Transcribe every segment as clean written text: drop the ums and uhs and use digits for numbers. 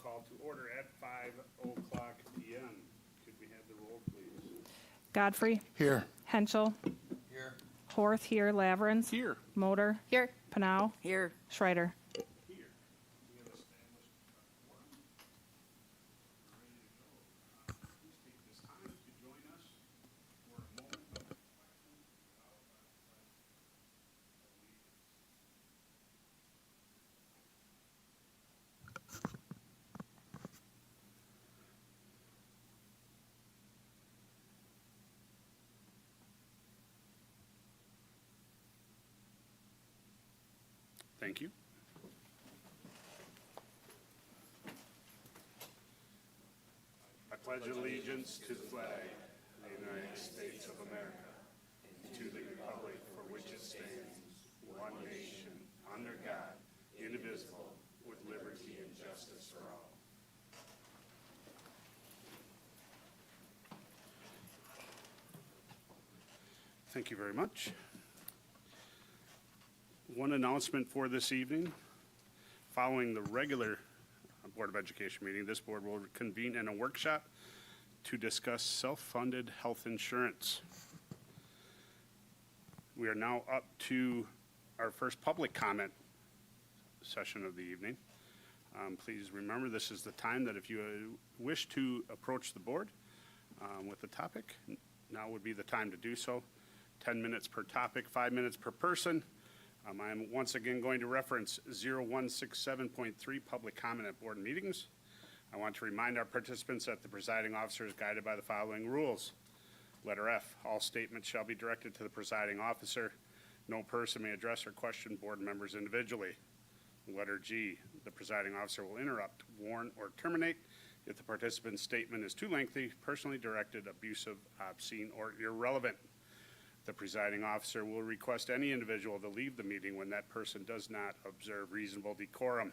called to order at 5:00 p.m. Could we have the roll, please? Godfrey. Here. Henschel. Here. Horth here. Lavrens. Here. Motor. Here. Panau. Here. Schreider. Here. We have established a quorum. We're ready to go. Please take this time to join us for a moment of reflection, followed by the pledge of allegiance. Thank you. I pledge allegiance to the flag of the United States of America, and to the republic for which it stands, one nation, under God, indivisible, with liberty and justice for all. Thank you very much. One announcement for this evening. Following the regular Board of Education meeting, this board will convene in a workshop to discuss self-funded health insurance. We are now up to our first public comment session of the evening. Please remember, this is the time that if you wish to approach the board with a topic, now would be the time to do so. 10 minutes per topic, 5 minutes per person. I am once again going to reference 0167.3 public comment at board meetings. I want to remind our participants that the presiding officer is guided by the following rules. Letter F, all statements shall be directed to the presiding officer. No person may address or question board members individually. Letter G, the presiding officer will interrupt, warn, or terminate if the participant's statement is too lengthy, personally directed, abusive, obscene, or irrelevant. The presiding officer will request any individual to leave the meeting when that person does not observe reasonable decorum.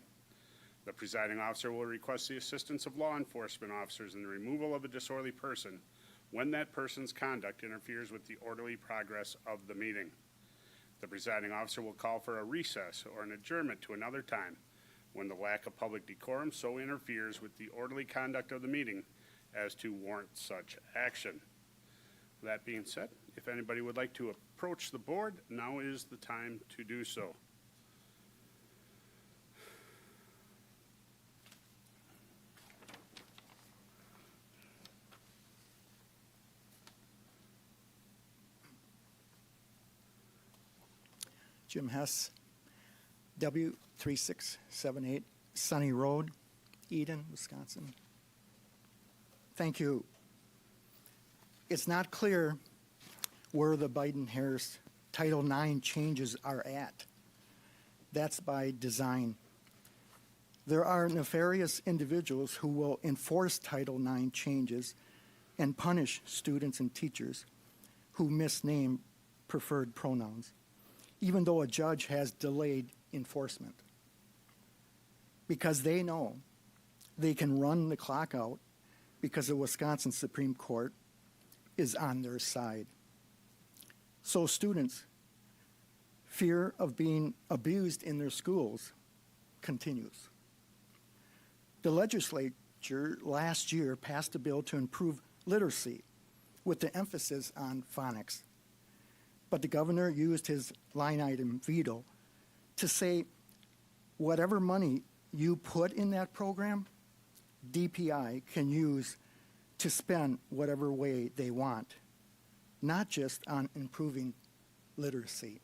The presiding officer will request the assistance of law enforcement officers in the removal of a disorderly person when that person's conduct interferes with the orderly progress of the meeting. The presiding officer will call for a recess or an adjournment to another time when the lack of public decorum so interferes with the orderly conduct of the meeting as to warrant such action. That being said, if anybody would like to approach the board, now is the time to do so. Jim Hess, W3678 Sunny Road, Eden, Wisconsin. Thank you. It's not clear where the Biden-Harris Title IX changes are at. That's by design. There are nefarious individuals who will enforce Title IX changes and punish students and teachers who misname preferred pronouns, even though a judge has delayed enforcement. Because they know they can run the clock out because the Wisconsin Supreme Court is on their side. So students' fear of being abused in their schools continues. The legislature last year passed a bill to improve literacy with the emphasis on phonics. But the governor used his line item veto to say whatever money you put in that program, DPI can use to spend whatever way they want, not just on improving literacy.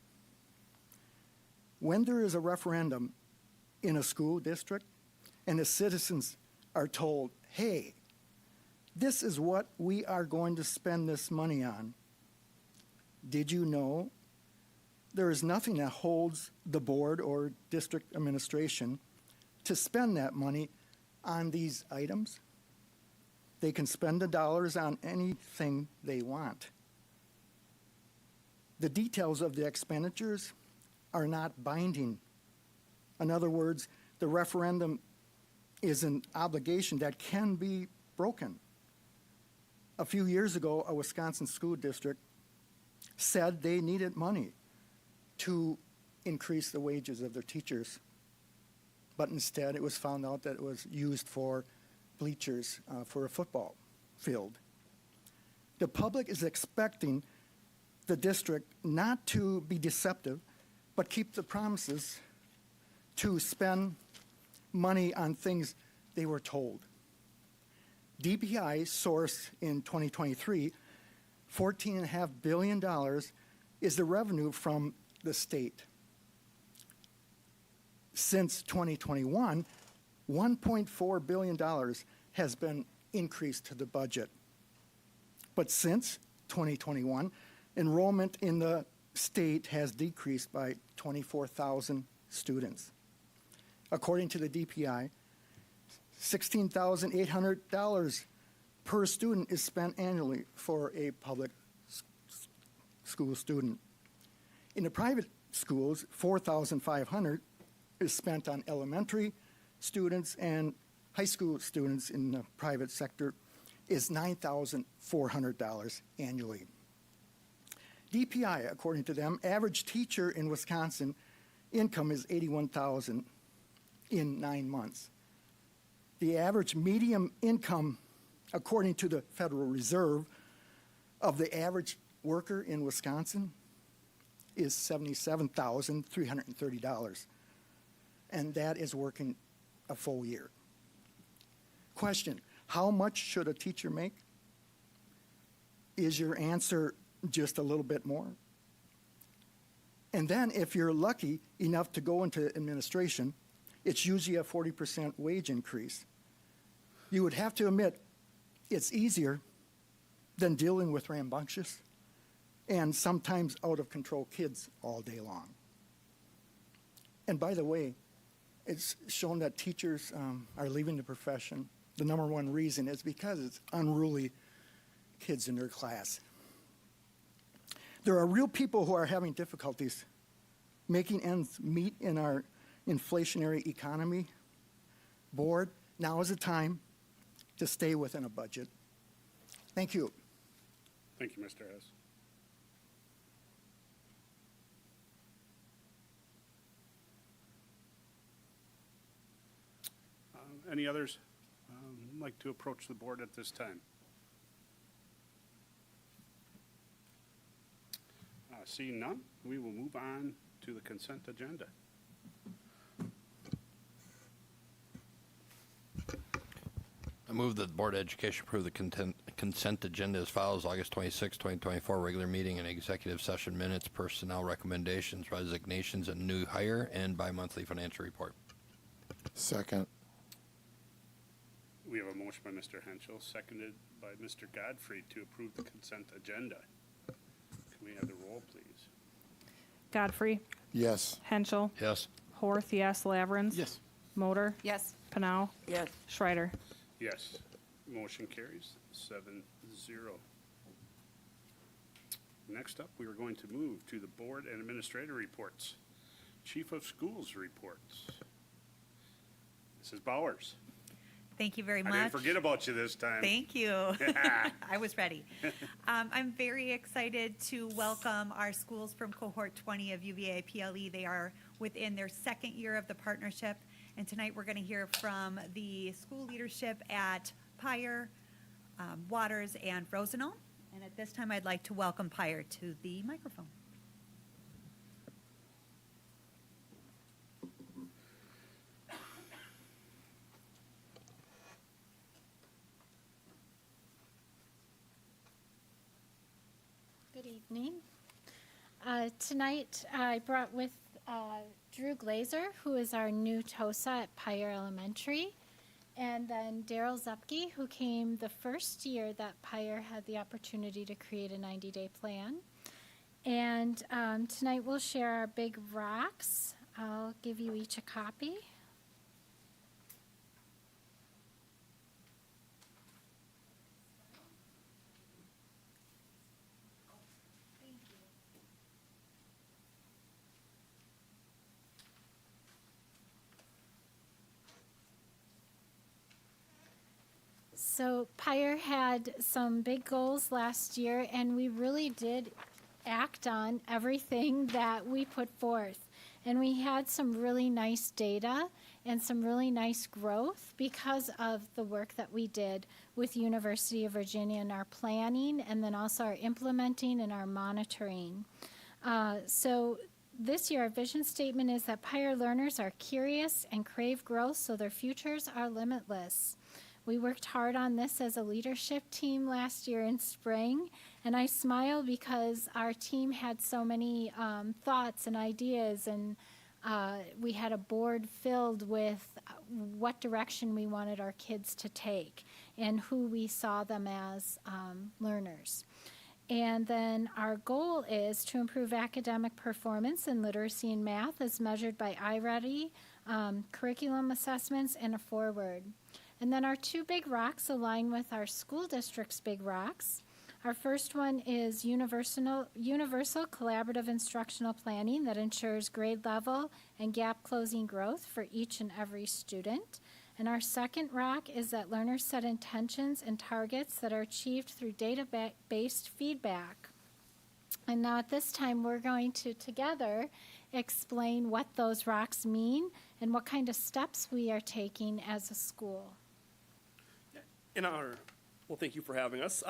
When there is a referendum in a school district and the citizens are told, hey, this is what we are going to spend this money on, did you know there is nothing that holds the board or district administration to spend that money on these items? They can spend the dollars on anything they want. The details of the expenditures are not binding. In other words, the referendum is an obligation that can be broken. A few years ago, a Wisconsin school district said they needed money to increase the wages of their teachers. but instead it was found out that it was used for bleachers for a football field. The public is expecting the district not to be deceptive, but keep the promises to spend money on things they were told. DPI source in 2023, $14.5 billion is the revenue from the state. Since 2021, $1.4 billion has been increased to the budget. But since 2021, enrollment in the state has decreased by 24,000 students. According to the DPI, $16,800 per student is spent annually for a public school student. In the private schools, $4,500 is spent on elementary students, and high school students in the private sector is $9,400 annually. DPI, according to them, average teacher in Wisconsin income is $81,000 in 9 months. The average median income, according to the Federal Reserve, of the average worker in Wisconsin is $77,330, and that is working a full year. Question, how much should a teacher make? Is your answer just a little bit more? And then if you're lucky enough to go into administration, it's usually a 40% wage increase. You would have to admit it's easier than dealing with rambunctious and sometimes out of control kids all day long. And by the way, it's shown that teachers are leaving the profession. The number one reason is because it's unruly kids in their class. There are real people who are having difficulties making ends meet in our inflationary economy. Board, now is the time to stay within a budget. Thank you. Thank you, Mr. Hess. Any others like to approach the board at this time? Seeing none, we will move on to the consent agenda. I move that the Board of Education approve the consent agenda as follows: August 26, 2024, regular meeting and executive session minutes, personnel recommendations, resignations, and new hire, and bi-monthly financial report. Second. We have a motion by Mr. Henschel, seconded by Mr. Godfrey to approve the consent agenda. Can we have the roll, please? Godfrey, Yes. Henschel, Yes. Horth, yes. Lavrens. Yes. Motor, Yes. Pinal, Yes. Schreider. Yes. Motion carries 7-0. Next up, we are going to move to the board and administrator reports. Chief of Schools reports. Mrs. Bowers. Thank you very I much. didn't forget about you this time. Thank you. I was ready. I'm very excited to welcome our schools from cohort 20 of UVA PLE. They are within their second year of the partnership. And tonight we're going to hear from the school leadership at Pyre, Waters, and Rosenau. And at this time, I'd like to welcome Pyre to the microphone. Good evening. Tonight I brought with Drew Glazer, who is our new TOSA at Pyre Elementary, and then Daryl Zupke, who came the first year that Pyre had the opportunity to create a 90-day plan. And tonight we'll share our big rocks. I'll give you each a copy. So Pyre had some big goals last year, and we really did act on everything that we put forth. And we had some really nice data and some really nice growth because of the work that we did with University of Virginia in our planning and then also our implementing and our monitoring. So this year, our vision statement is that Pioneer learners are curious and crave growth, so their futures are limitless. We worked hard on this as a leadership team last year in spring, and I smile because our team had so many thoughts and ideas, and we had a board filled with what direction we wanted our kids to take and who we saw them as learners. And then our goal is to improve academic performance in literacy and math as measured by iReady, curriculum assessments, and a forward. And then our two big rocks align with our school district's big rocks. Our first one is universal collaborative instructional planning that ensures grade level and gap closing growth for each and every student. And our second rock is that learners set intentions and targets that are achieved through data-based feedback. And now at this time, we're going to together explain what those rocks mean and what kind of steps we are taking as a school. Well, thank you for having us.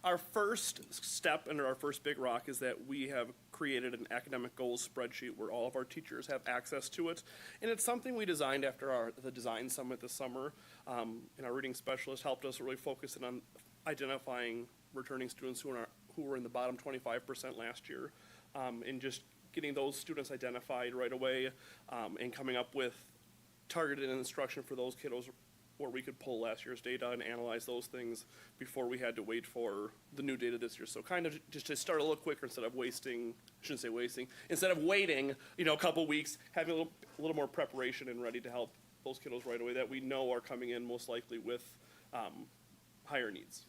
Our first step and our first big rock is that we have created an academic goals spreadsheet where all of our teachers have access to it. And it's something we designed after the design summit this summer. And our reading specialist helped us really focus in on identifying returning students who were in the bottom 25% last year, and just getting those students identified right away, and coming up with targeted instruction for those kiddos where we could pull last year's data and analyze those things before we had to wait for the new data this year. So kind of just to start a little quicker instead of instead of waiting, a couple weeks, having a little more preparation and ready to help those kiddos right away that we know are coming in most likely with higher needs.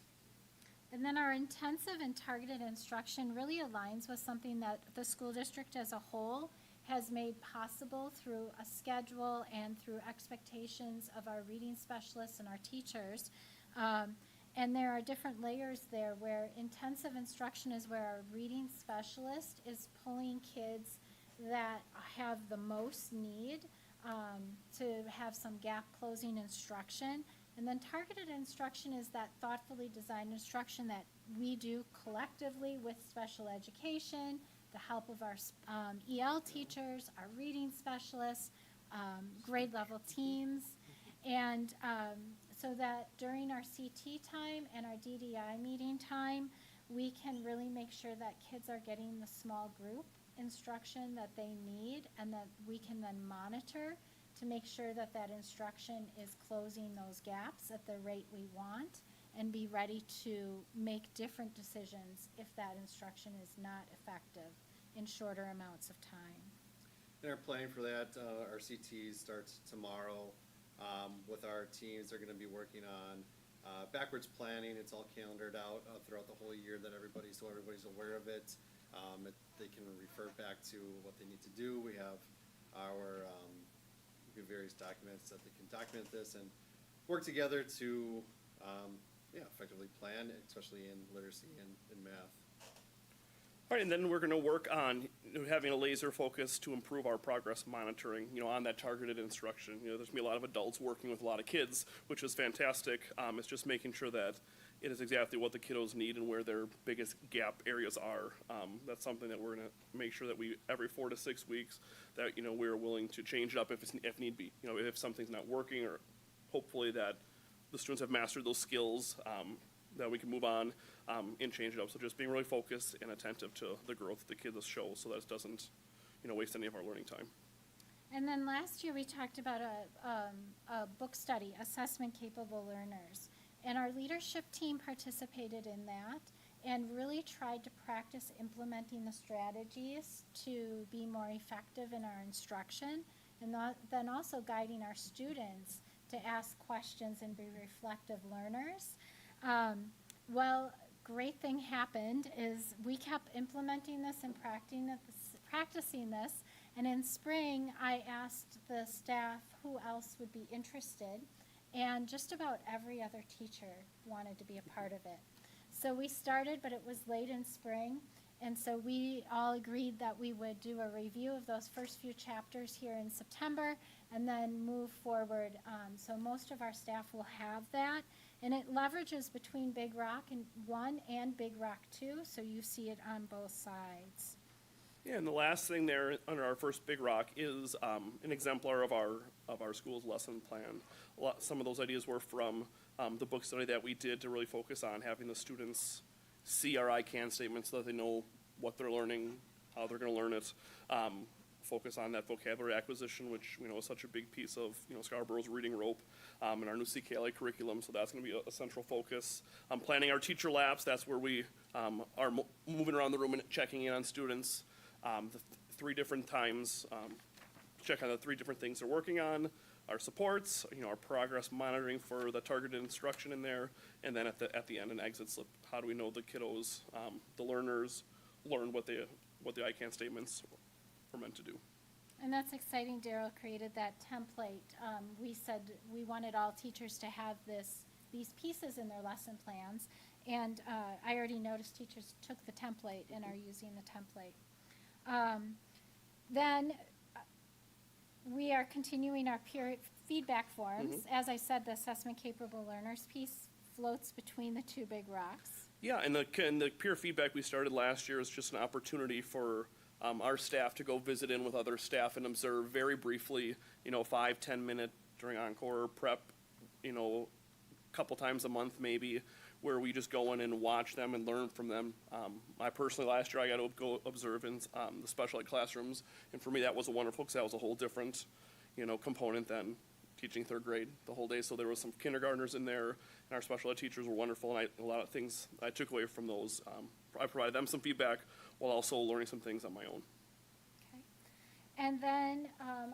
And then our intensive and targeted instruction really aligns with something that the school district as a whole has made possible through a schedule and through expectations of our reading specialists and our teachers. And there are different layers there where intensive instruction is where our reading specialist is pulling kids that have the most need to have some gap closing instruction. And then targeted instruction is that thoughtfully designed instruction that we do collectively with special education, the help of our EL teachers, our reading specialists, grade level teams, and so that during our CT time and our DDI meeting time, we can really make sure that kids are getting the small group instruction that they need and that we can then monitor to make sure that that instruction is closing those gaps at the rate we want and be ready to make different decisions if that instruction is not effective in shorter amounts of time. And our planning for that, our CT starts tomorrow. With our teams, they're going to be working on backwards planning. It's all calendared out throughout the whole year that everybody's aware of it. They can refer back to what they need to do. We have our various documents that they can document this and work together to effectively plan, especially in literacy and math. All right, and then we're going to work on having a laser focus to improve our progress monitoring, on that targeted instruction. There's going to be a lot of adults working with a lot of kids, which is fantastic. It's just making sure that it is exactly what the kiddos need and where their biggest gap areas are. That's something that we're going to make sure that we, every 4 to 6 weeks, that, we're willing to change it up if need be. If something's not working, or hopefully that the students have mastered those skills, that we can move on and change it up. So just being really focused and attentive to the growth that the kids show so that it doesn't, waste any of our learning time. And then last year we talked about a book study, Assessment Capable Learners. And our leadership team participated in that and really tried to practice implementing the strategies to be more effective in our instruction, and then also guiding our students to ask questions and be reflective learners. Great thing happened is we kept implementing this and practicing this, and in spring I asked the staff who else would be interested, and just about every other teacher wanted to be a part of it. So we started, but it was late in spring, And so we all agreed that we would do a review of those first few chapters here in September and then move forward. So most of our staff will have that. And it leverages between Big Rock 1 and Big Rock 2, so you see it on both sides. Yeah, and the last thing there under our first Big Rock is an exemplar of our school's lesson plan. Some of those ideas were from the book study that we did to really focus on having the students see our I can statements so that they know what they're learning, how they're going to learn it. Focus on that vocabulary acquisition, which we know is such a big piece of Scarborough's reading rope, and our new CKLA curriculum. So that's going to be a central focus. Planning our teacher labs. That's where we are moving around the room and checking in on students. The 3 different times, check on the 3 different things they're working on, our supports, our progress monitoring for the targeted instruction in there, and then at the end, an exit slip. How do we know the kiddos, the learners, learn what the I can statements were meant to do? And that's exciting. Daryl created that template. We said we wanted all teachers to have these pieces in their lesson plans, and I already noticed teachers took the template and are using the template. Then we are continuing our peer feedback forums. As I said, the assessment capable learners piece floats between the 2 Big Rocks. Yeah, and the peer feedback we started last year is just an opportunity for our staff to go visit in with other staff and observe very briefly, 5-10 minute during encore prep, a couple times a month maybe, where we just go in and watch them and learn from them. I personally, last year, I got to go observe in the special ed classrooms, and for me, that was wonderful because that was a whole different, component than teaching 3rd grade the whole day. So there was some kindergartners in there, and our special ed teachers were wonderful, and a lot of things I took away from those. I provided them some feedback while also learning some things on my own. Okay. And then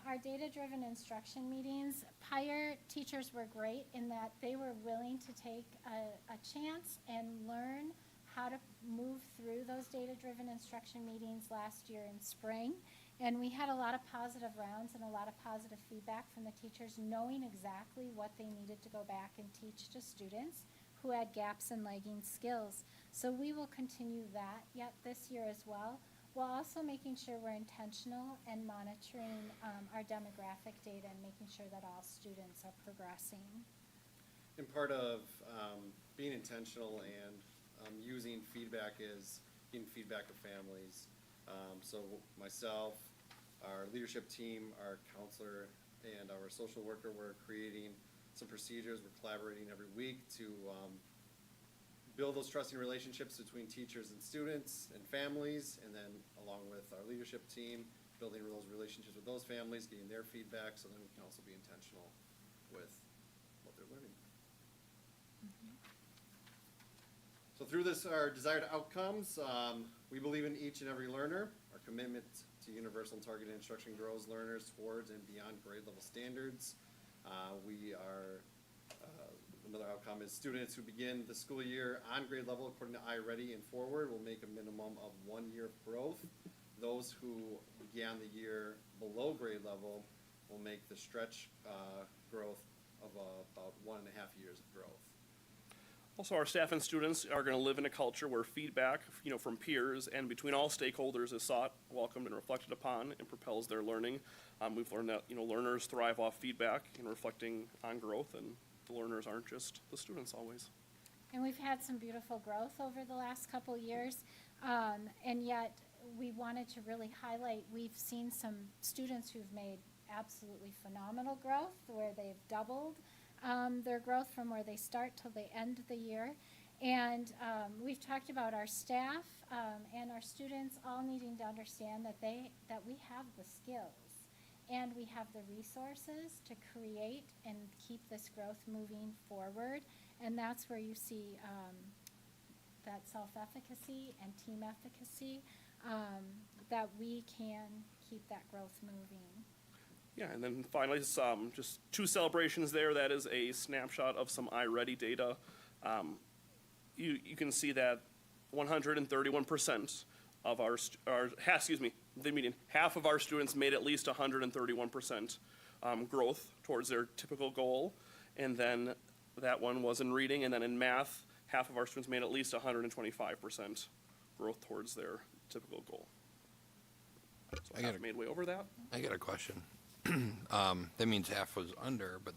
our data-driven instruction meetings, Pire teachers were great in that they were willing to take a chance and learn how to move through those data-driven instruction meetings last year in spring. And we had a lot of positive rounds and a lot of positive feedback from the teachers, knowing exactly what they needed to go back and teach to students who had gaps and lagging skills. So we will continue that yet this year as well, while also making sure we're intentional and monitoring our demographic data and making sure that all students are progressing. And part of being intentional and using feedback is getting feedback of families. So myself, our leadership team, our counselor, and our social worker, we're creating some procedures. We're collaborating every week to build those trusting relationships between teachers and students and families, and then along with our leadership team, building those relationships with those families, getting their feedback, so then we can also be intentional with what they're learning. So through this, our desired outcomes, we believe in each and every learner. Our commitment to universal and targeted instruction grows learners towards and beyond grade level standards. Another outcome is students who begin the school year on grade level according to iReady and Forward will make a minimum of 1 year of growth. Those who began the year below grade level will make the stretch growth of about 1.5 years of growth. Also, our staff and students are going to live in a culture where feedback, from peers and between all stakeholders is sought, welcomed, and reflected upon, and propels their learning. We've learned that, learners thrive off feedback and reflecting on growth, and the learners aren't just the students always. And we've had some beautiful growth over the last couple years, and yet we wanted to really highlight, we've seen some students who've made absolutely phenomenal growth, where they've doubled their growth from where they start till they end the year. And we've talked about our staff and our students all needing to understand that we have the skills and we have the resources to create and keep this growth moving forward. And that's where you see that self-efficacy and team efficacy, that we can keep that growth moving. Yeah, and then finally, just 2 celebrations there. That is a snapshot of some iReady data. You can see that 131% of half of our students made at least 131% growth towards their typical goal. And then that one was in reading, and then in math, half of our students made at least 125% growth towards their typical goal. So I got half made way over that. I got a question. That means half was under, but,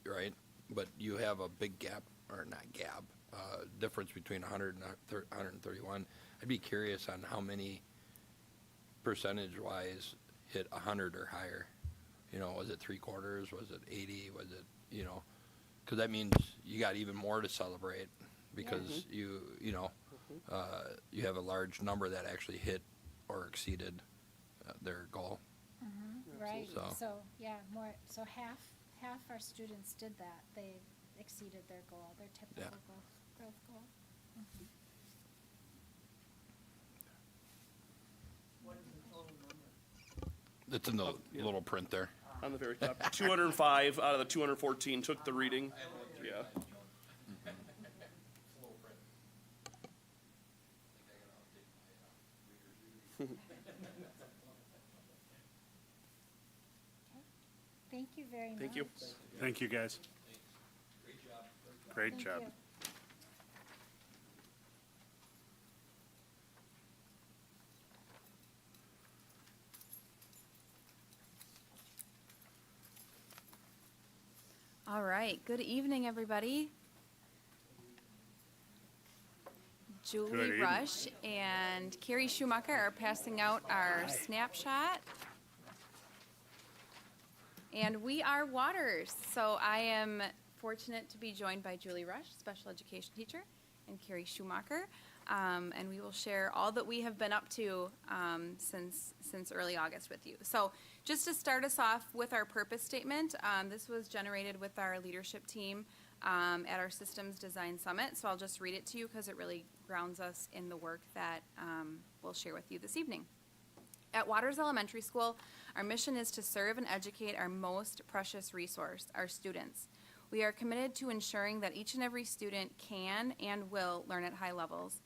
right? But you have a big gap, or not gap, difference between 100 and 131. I'd be curious on how many percentage-wise hit 100 or higher. You know, was it 3/4? Was it 80? Was it, you know? Because that means you got even more to celebrate because you have a large number that actually hit or exceeded their goal. Right, So- so, yeah, so half our students did that. They exceeded their goal, their typical Yeah. growth goal. It's in the little print there. On the very top, 205 out of the 214 took the reading. Yeah. Thank you very much. Thank you. Thank you, guys. Great Thank job. you. All right, good evening, everybody. Good Julie evening. Rush and Carrie Schumacher are passing out our snapshot. And we are Waters. So I am fortunate to be joined by Julie Rush, special education teacher, and Carrie Schumacher. And we will share all that we have been up to since early August with you. So just to start us off with our purpose statement, this was generated with our leadership team at our Systems Design Summit. So I'll just read it to you because it really grounds us in the work that we'll share with you this evening. At Waters Elementary School, our mission is to serve and educate our most precious resource, our students. We are committed to ensuring that each and every student can and will learn at high levels.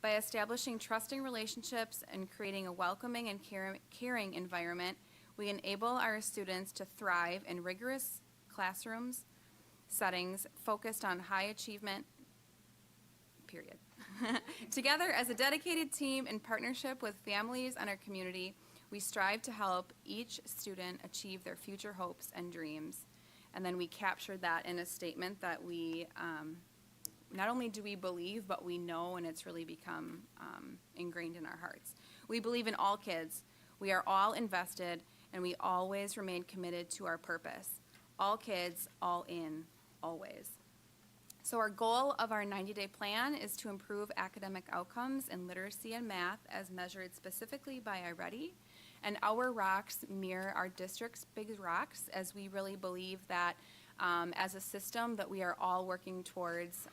By establishing trusting relationships and creating a welcoming and caring environment, we enable our students to thrive in rigorous classrooms settings focused on high achievement, period. Together as a dedicated team in partnership with families and our community, we strive to help each student achieve their future hopes and dreams. And then we captured that in a statement that we, not only do we believe, but we know, and it's really become ingrained in our hearts. We believe in all kids. We are all invested, and we always remain committed to our purpose. All kids, all in, always. So our goal of our 90-day plan is to improve academic outcomes in literacy and math as measured specifically by iReady. And our rocks mirror our district's big rocks, as we really believe that as a system that we are all working towards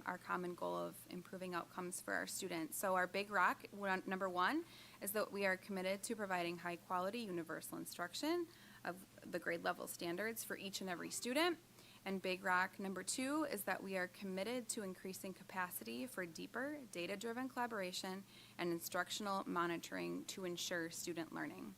our common goal of improving outcomes for our students. So our big rock, number one, is that we are committed to providing high quality universal instruction of the grade level standards for each and every student. And big rock number two is that we are committed to increasing capacity for deeper data-driven collaboration and instructional monitoring to ensure student learning.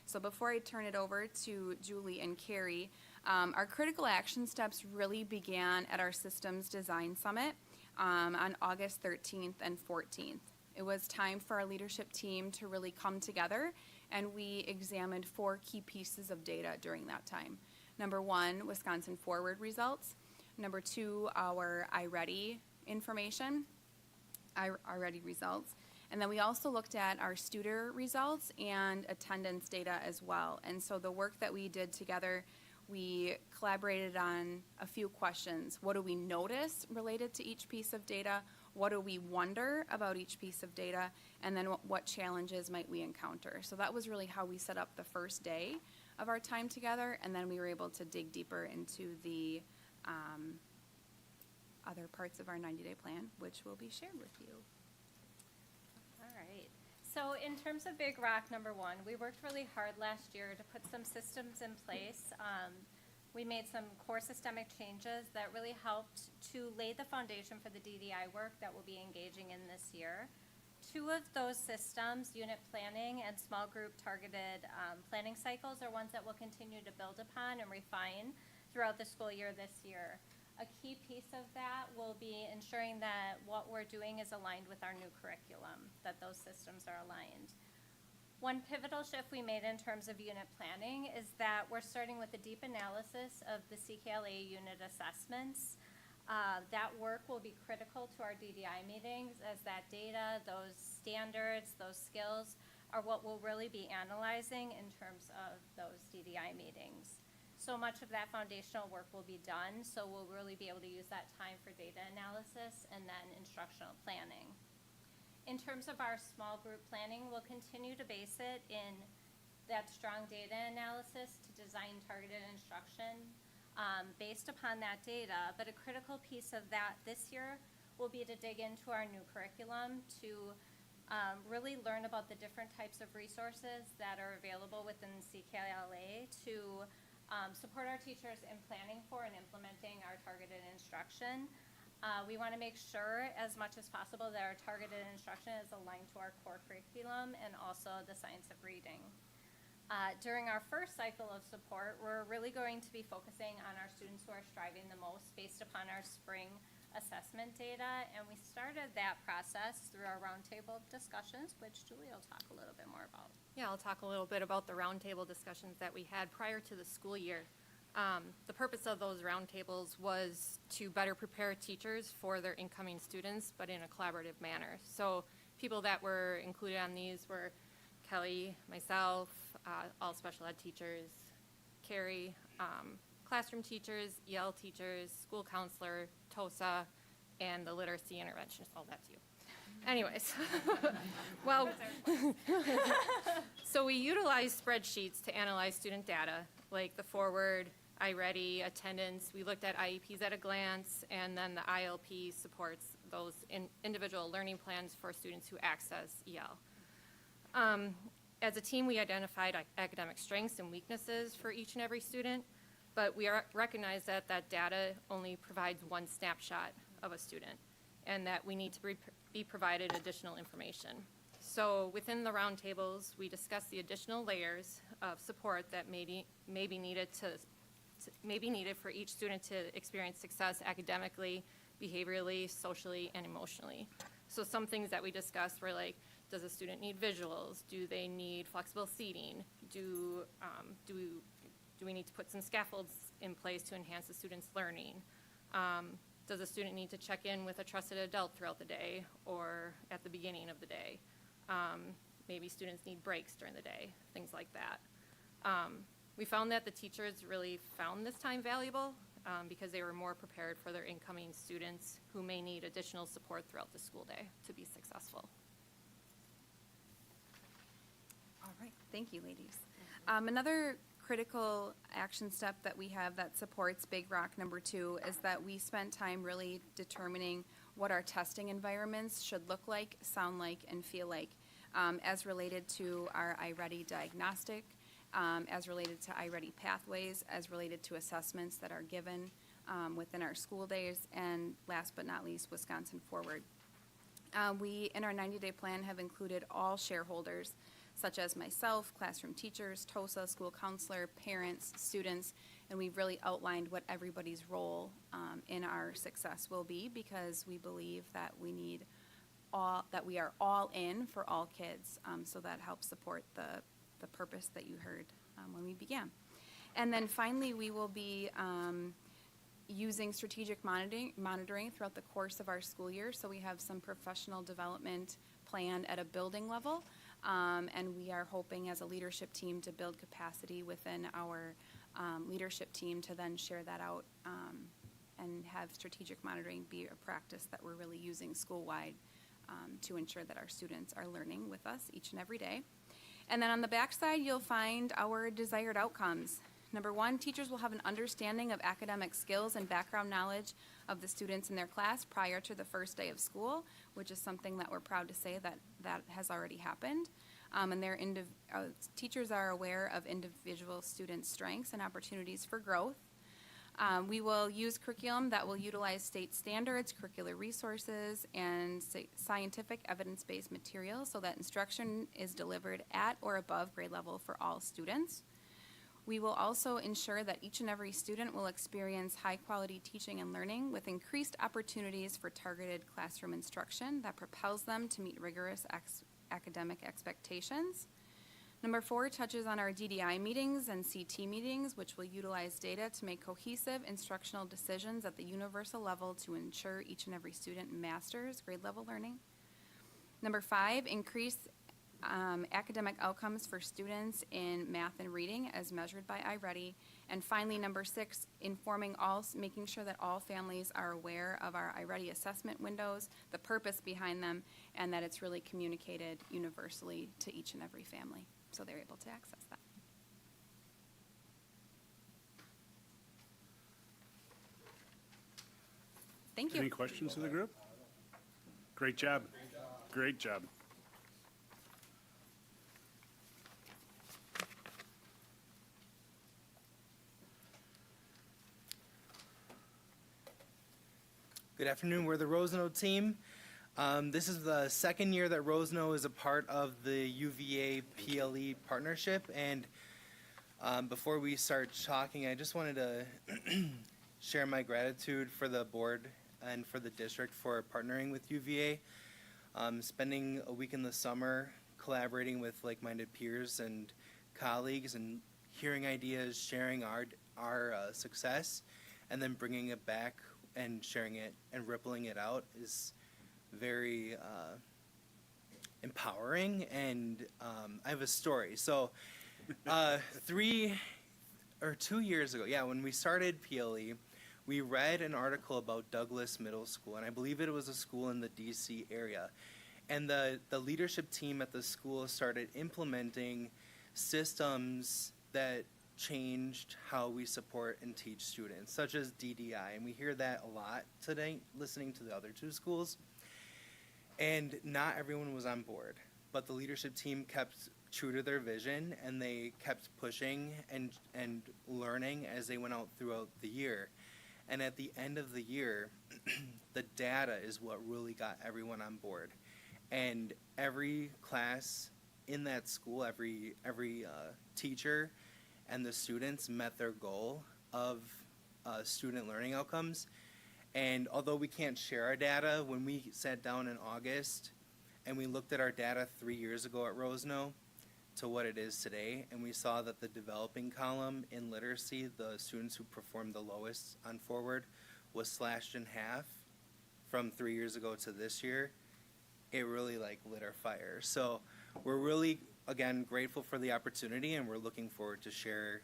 So before I turn it over to Julie and Carrie, our critical action steps really began at our Systems Design Summit on August 13th and 14th. It was time for our leadership team to really come together, and we examined 4 key pieces of data during that time. Number 1, Wisconsin Forward results. Number 2, our iReady information, iReady results. And then we also looked at our Studer results and attendance data as well. And so the work that we did together, we collaborated on a few questions. What do we notice related to each piece of data? What do we wonder about each piece of data? And then what challenges might we encounter? So that was really how we set up the first day of our time together, and then we were able to dig deeper into the other parts of our 90-day plan, which will be shared with you. All right. So in terms of Big Rock number 1, we worked really hard last year to put some systems in place. We made some core systemic changes that really helped to lay the foundation for the DDI work that we'll be engaging in this year. 2 of those systems, unit planning and small group targeted planning cycles, are ones that we'll continue to build upon and refine throughout the school year this year. A key piece of that will be ensuring that what we're doing is aligned with our new curriculum, that those systems are aligned. One pivotal shift we made in terms of unit planning is that we're starting with a deep analysis of the CKLA unit assessments. That work will be critical to our DDI meetings, as that data, those standards, those skills are what we'll really be analyzing in terms of those DDI meetings. So much of that foundational work will be done, so we'll really be able to use that time for data analysis and then instructional planning. In terms of our small group planning, we'll continue to base it in that strong data analysis to design targeted instruction based upon that data. But a critical piece of that this year will be to dig into our new curriculum to really learn about the different types of resources that are available within CKLA to support our teachers in planning for and implementing our targeted instruction. We want to make sure as much as possible that our targeted instruction is aligned to our core curriculum and also the science of reading. During our first cycle of support, we're really going to be focusing on our students who are striving the most based upon our spring assessment data, and we started that process through our roundtable discussions, which Julie will talk a little bit more about. Yeah, I'll talk a little bit about the roundtable discussions that we had prior to the school year. The purpose of those roundtables was to better prepare teachers for their incoming students, but in a collaborative manner. So people that were included on these were Kelly, myself, all special ed teachers, Carrie, classroom teachers, EL teachers, school counselor, TOSA, and the literacy interventionist. All that's you. Anyways, well, so we utilize spreadsheets to analyze student data, like the forward, iReady, attendance. We looked at IEPs at a glance, and then the ILP supports those individual learning plans for students who access EL. As a team, we identified academic strengths and weaknesses for each and every student, but we recognize that that data only provides one snapshot of a student, and that we need to be provided additional information. So within the roundtables, we discussed the additional layers of support that may be needed for each student to experience success academically, behaviorally, socially, and emotionally. So some things that we discussed were like, does a student need visuals? Do they need flexible seating? Do we need to put some scaffolds in place to enhance the student's learning? Does a student need to check in with a trusted adult throughout the day or at the beginning of the day? Maybe students need breaks during the day, things like that. We found that the teachers really found this time valuable because they were more prepared for their incoming students who may need additional support throughout the school day to be successful. All right, thank you, ladies. Another critical action step that we have that supports Big Rock number 2 is that we spent time really determining what our testing environments should look like, sound like, and feel like, as related to our iReady diagnostic, as related to iReady pathways, as related to assessments that are given within our school days, and last but not least, Wisconsin Forward. We, in our 90-day plan, have included all shareholders, such as myself, classroom teachers, TOSA, school counselor, parents, students, and we've really outlined what everybody's role in our success will be, because we believe that we are all in for all kids, so that helps support the purpose that you heard when we began. And then finally, we will be using strategic monitoring throughout the course of our school year, so we have some professional development planned at a building level. And we are hoping as a leadership team to build capacity within our leadership team to then share that out and have strategic monitoring be a practice that we're really using school-wide to ensure that our students are learning with us each and every day. And then on the back side, you'll find our desired outcomes. Number 1, teachers will have an understanding of academic skills and background knowledge of the students in their class prior to the first day of school, which is something that we're proud to say that has already happened. And teachers are aware of individual student strengths and opportunities for growth. We will use curriculum that will utilize state standards, curricular resources, and scientific evidence-based materials so that instruction is delivered at or above grade level for all students. We will also ensure that each and every student will experience high-quality teaching and learning with increased opportunities for targeted classroom instruction that propels them to meet rigorous academic expectations. Number 4 touches on our DDI meetings and CT meetings, which will utilize data to make cohesive instructional decisions at the universal level to ensure each and every student masters grade level learning. Number 5, increase academic outcomes for students in math and reading as measured by iReady. And finally, number 6, making sure that all families are aware of our iReady assessment windows, the purpose behind them, and that it's really communicated universally to each and every family, so they're able to access that. Thank you. Any questions of the group? Great job. Great job. Good afternoon. We're the Roseno team. This is the second year that Roseno is a part of the UVA PLE partnership. And before we start talking, I just wanted to share my gratitude for the board and for the district for partnering with UVA. Spending a week in the summer collaborating with like-minded peers and colleagues and hearing ideas, sharing our success, and then bringing it back and sharing it and rippling it out is very empowering. And I have a story. So 2 years ago, when we started PLE, we read an article about Douglas Middle School, and I believe it was a school in the DC area. And the leadership team at the school started implementing systems that changed how we support and teach students, such as DDI. And we hear that a lot today, listening to the other two schools. And not everyone was on board, but the leadership team kept true to their vision, and they kept pushing and learning as they went out throughout the year. And at the end of the year, the data is what really got everyone on board. And every class in that school, every teacher and the students met their goal of student learning outcomes. And although we can't share our data, when we sat down in August and we looked at our data 3 years ago at Roseno to what it is today, and we saw that the developing column in literacy, the students who performed the lowest on Forward, was slashed in half from 3 years ago to this year, it really lit our fire. So we're really, again, grateful for the opportunity, and we're looking forward to share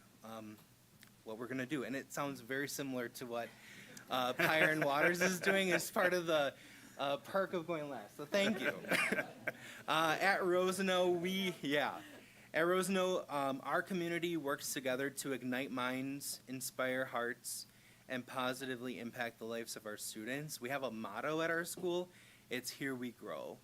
what we're going to do. And it sounds very similar to what Pyre and Waters is doing as part of the perk of going last. So thank you. At Roseno, our community works together to ignite minds, inspire hearts, and positively impact the lives of our students. We have a motto at our school. It's "Here We Grow."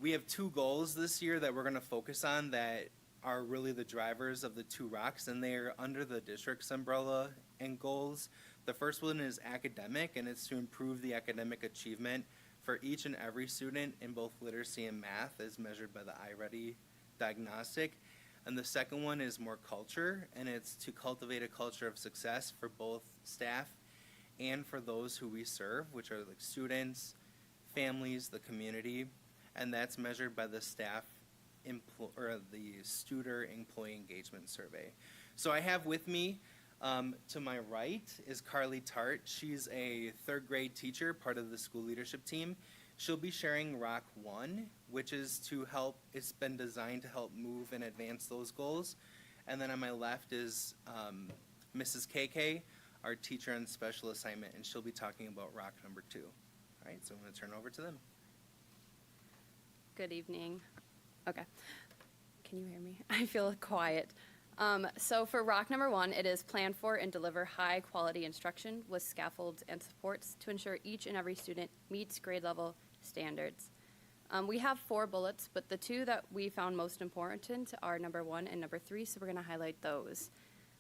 We have 2 goals this year that we're going to focus on that are really the drivers of the 2 rocks, and they are under the district's umbrella and goals. The first one is academic, and it's to improve the academic achievement for each and every student in both literacy and math as measured by the iReady diagnostic. And the second one is more culture, and it's to cultivate a culture of success for both staff and for those who we serve, which are like students, families, the community, and that's measured by the staff or the Studer Employee Engagement Survey. So I have with me, to my right is Carly Tart. She's a 3rd grade teacher, part of the school leadership team. She'll be sharing Rock 1, which is it's been designed to help move and advance those goals. And then on my left is Mrs. KK, our teacher on special assignment, and she'll be talking about Rock number 2. All right, so I'm going to turn it over to them. Good evening. Okay. Can you hear me? I feel quiet. So for Rock number 1, it is plan for and deliver high quality instruction with scaffolds and supports to ensure each and every student meets grade level standards. We have 4 bullets, but the 2 that we found most important are number 1 and number 3, so we're going to highlight those.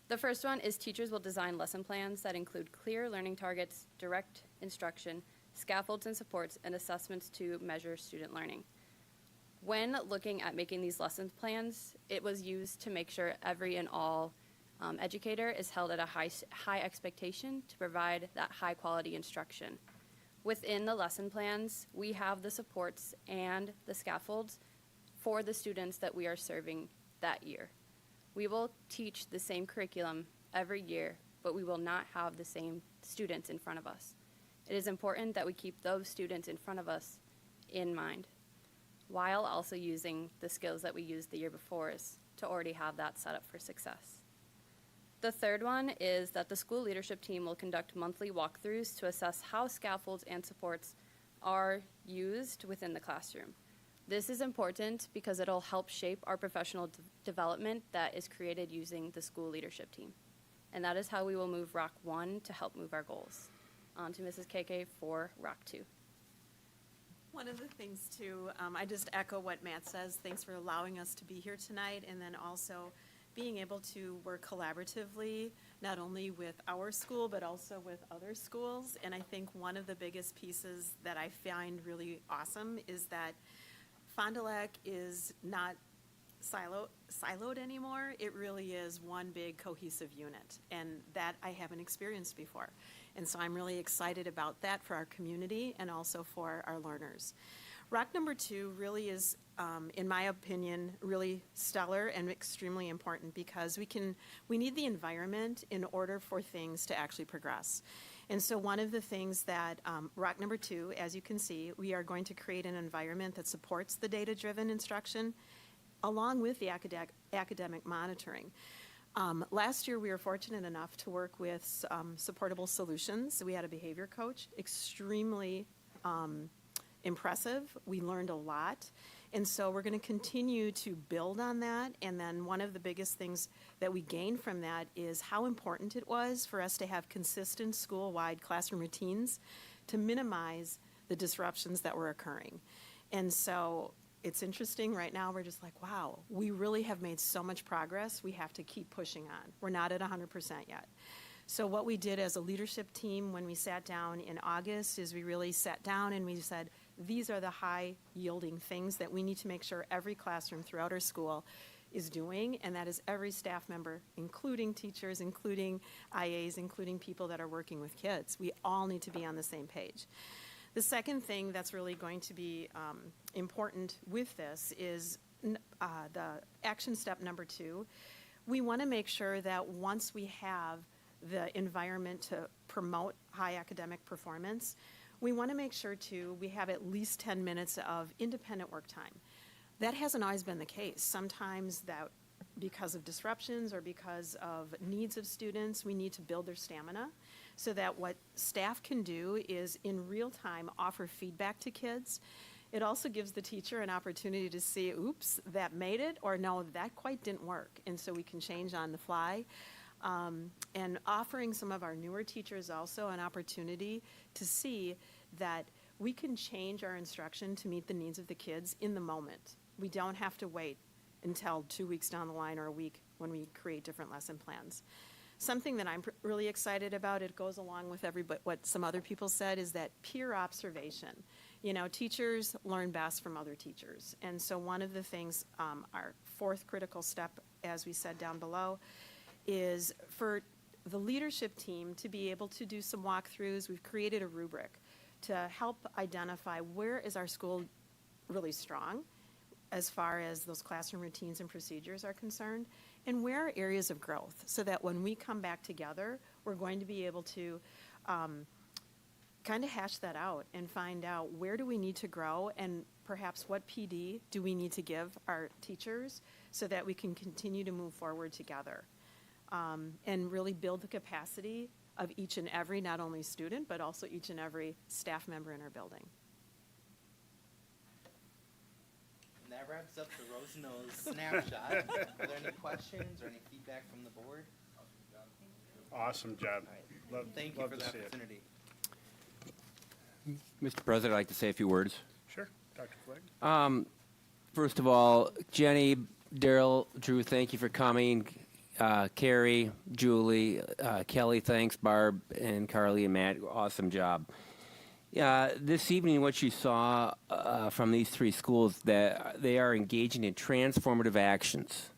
The first one is teachers will design lesson plans that include clear learning targets, direct instruction, scaffolds and supports, and assessments to measure student learning. When looking at making these lesson plans, it was used to make sure every and all educator is held at a high expectation to provide that high quality instruction. Within the lesson plans, we have the supports and the scaffolds for the students that we are serving that year. We will teach the same curriculum every year, but we will not have the same students in front of us. It is important that we keep those students in front of us in mind, while also using the skills that we used the year before to already have that set up for success. The third one is that the school leadership team will conduct monthly walkthroughs to assess how scaffolds and supports are used within the classroom. This is important because it'll help shape our professional development that is created using the school leadership team. And that is how we will move Rock 1 to help move our goals. On to Mrs. KK for Rock 2. One of the things too, I just echo what Matt says. Thanks for allowing us to be here tonight, and then also being able to work collaboratively, not only with our school, but also with other schools. And I think one of the biggest pieces that I find really awesome is that Fond du Lac is not siloed anymore. It really is one big cohesive unit, and that I haven't experienced before. And so I'm really excited about that for our community and also for our learners. Rock number 2 really is, in my opinion, really stellar and extremely important because we need the environment in order for things to actually progress. And so one of the things that Rock number 2, as you can see, we are going to create an environment that supports the data-driven instruction along with the academic monitoring. Last year, we were fortunate enough to work with Supportable Solutions. We had a behavior coach, extremely impressive. We learned a lot. And so we're going to continue to build on that. And then one of the biggest things that we gained from that is how important it was for us to have consistent school-wide classroom routines to minimize the disruptions that were occurring. And so it's interesting right now, we're just like, wow, we really have made so much progress. We have to keep pushing on. We're not at 100% yet. So what we did as a leadership team when we sat down in August is we really sat down and we said, these are the high yielding things that we need to make sure every classroom throughout our school is doing, and that is every staff member, including teachers, including IAs, including people that are working with kids. We all need to be on the same page. The second thing that's really going to be important with this is the action step number 2. We want to make sure that once we have the environment to promote high academic performance, we want to make sure too we have at least 10 minutes of independent work time. That hasn't always been the case. Sometimes that because of disruptions or because of needs of students, we need to build their stamina so that what staff can do is in real time offer feedback to kids. It also gives the teacher an opportunity to see, oops, that made it, or no, that quite didn't work. And so we can change on the fly. And offering some of our newer teachers also an opportunity to see that we can change our instruction to meet the needs of the kids in the moment. We don't have to wait until 2 weeks down the line or a week when we create different lesson plans. Something that I'm really excited about, it goes along with what some other people said, is that peer observation. You know, teachers learn best from other teachers. And so one of the things, our fourth critical step, as we said down below, is for the leadership team to be able to do some walkthroughs. We've created a rubric to help identify where is our school really strong as far as those classroom routines and procedures are concerned, and where are areas of growth, so that when we come back together, we're going to be able to kind of hash that out and find out where do we need to grow, and perhaps what PD do we need to give our teachers so that we can continue to move forward together. And really build the capacity of each and every, not only student, but also each and every staff member in our building. And that wraps up the Rose-Nose snapshot. Are there any questions or any feedback from the board? Awesome job. Love, Thank you love for to the see it. opportunity. Mr. President, I'd like to say a few words. Sure, Dr. Flagg. First of all, Jenny, Daryl, Drew, thank you for coming. Carrie, Julie, Kelly, thanks, Barb, and Carly and Matt, awesome job. This evening, what you saw from these three schools, that they are engaging in transformative actions.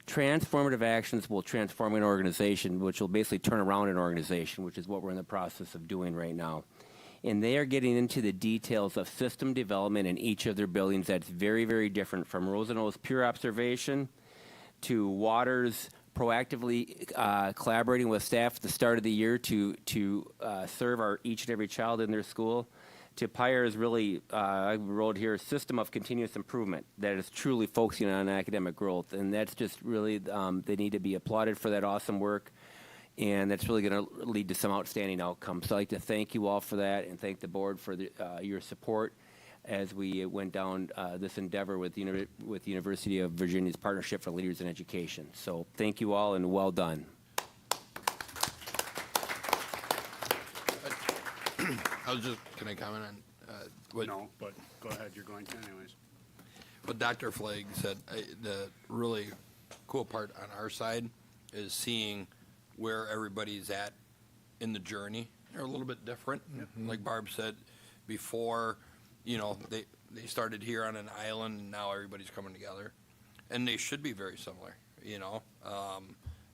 Transformative actions will transform an organization, which will basically turn around an organization, which is what we're in the process of doing right now. And they are getting into the details of system development in each of their buildings that's very, very different, from Rosenau's pure observation to Waters proactively collaborating with staff at the start of the year to serve each and every child in their school, to Pyre's really, I wrote here, system of continuous improvement that is truly focusing on academic growth. And that's just really, they need to be applauded for that awesome work. And that's really going to lead to some outstanding outcomes. So I'd like to thank you all for that and thank the board for your support as we went down this endeavor with the University of Virginia's Partnership for Leaders in Education. So thank you all and well done. Can I comment on what? No, but go ahead, you're going to anyways. What Dr. Flagg said, the really cool part on our side is seeing where everybody's at in the journey. They're a little bit different. Like Barb said before, they started here on an island and now everybody's coming together. And they should be very similar,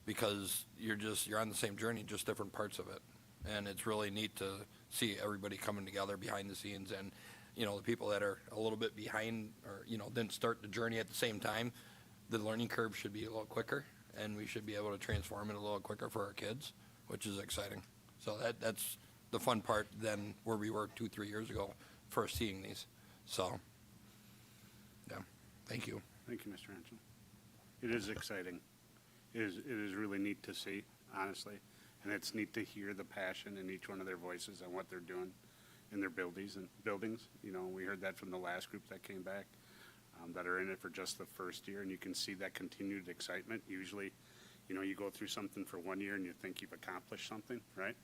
because you're on the same journey, just different parts of it. And it's really neat to see everybody coming together behind the scenes, and the people that are a little bit behind or didn't start the journey at the same time, the learning curve should be a little quicker, and we should be able to transform it a little quicker for our kids, which is exciting. So that's the fun part than where we were 2-3 years ago first seeing these. So yeah, thank you. Thank you, Mr. Hanson. It is exciting. It is really neat to see, honestly. And it's neat to hear the passion in each one of their voices and what they're doing in their buildings. We heard that from the last group that came back, that are in it for just the first year, and you can see that continued excitement. Usually, you go through something for 1 year and you think you've accomplished something, right?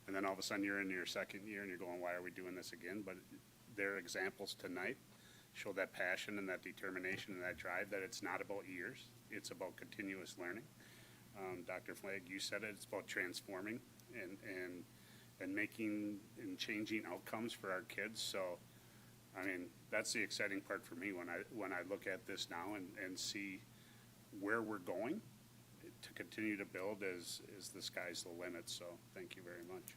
And then all of a sudden you're in your second year and you're going, why are we doing this again? But their examples tonight show that passion and that determination and that drive, that it's not about years, it's about continuous learning. Dr. Flagg, you said it, it's about transforming and making and changing outcomes for our kids. So, that's the exciting part for me when I look at this now and see where we're going to continue to build as the sky's the limit. So thank you very much.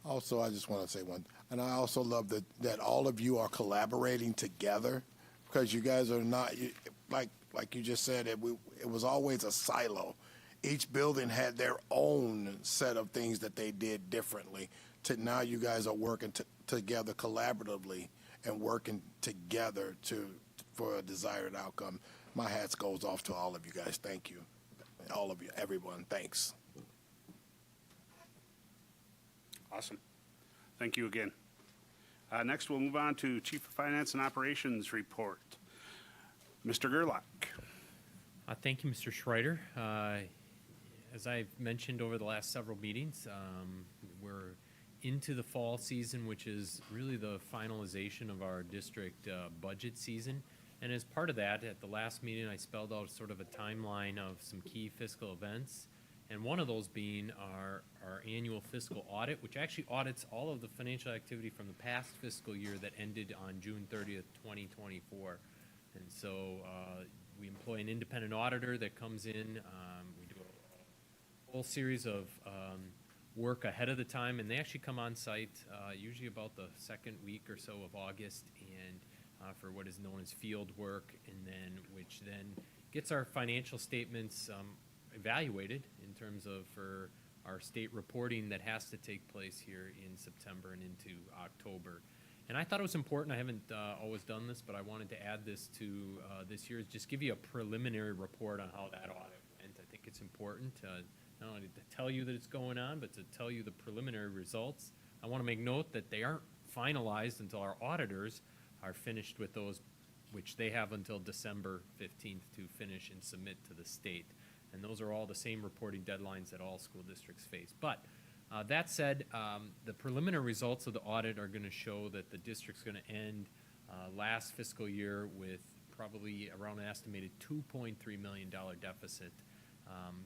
Also, I just want to say and I also love that all of you are collaborating together, because you guys are not, like you just said, it was always a silo. Each building had their own set of things that they did differently. To now you guys are working together collaboratively and working together for a desired outcome. My hats goes off to all of you guys. Thank you. All of you, everyone, thanks. Awesome. Thank you again. Next, we'll move on to Chief of Finance and Operations report. Mr. Gerlach. Thank you, Mr. Schreider. As I've mentioned over the last several meetings, we're into the fall season, which is really the finalization of our district budget season. And as part of that, at the last meeting, I spelled out sort of a timeline of some key fiscal events, and one of those being our annual fiscal audit, which actually audits all of the financial activity from the past fiscal year that ended on June 30th, 2024. And so we employ an independent auditor that comes in. We do a whole series of work ahead of the time, and they actually come on site usually about the second week or so of August, and for what is known as field work, and then which then gets our financial statements evaluated in terms of for our state reporting that has to take place here in September and into October. And I thought it was important. I haven't always done this, but I wanted to add this to this year, just give you a preliminary report on how that audit went. I think it's important not only to tell you that it's going on, but to tell you the preliminary results. I want to make note that they aren't finalized until our auditors are finished with those, which they have until December 15th to finish and submit to the state. And those are all the same reporting deadlines that all school districts face. But that said, the preliminary results of the audit are going to show that the district's going to end last fiscal year with probably around an estimated $2.3 million deficit.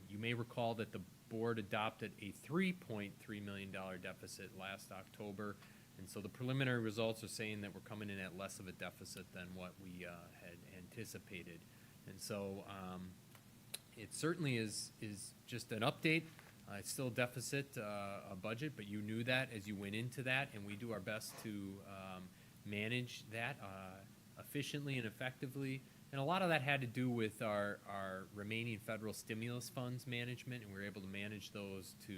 You may recall that the board adopted a $3.3 million deficit last October, And so the preliminary results are saying that we're coming in at less of a deficit than what we had anticipated. And so it certainly is just an update. It's still a deficit, a budget, but you knew that as you went into that, and we do our best to manage that efficiently and effectively. And a lot of that had to do with our remaining federal stimulus funds management, and we were able to manage those to,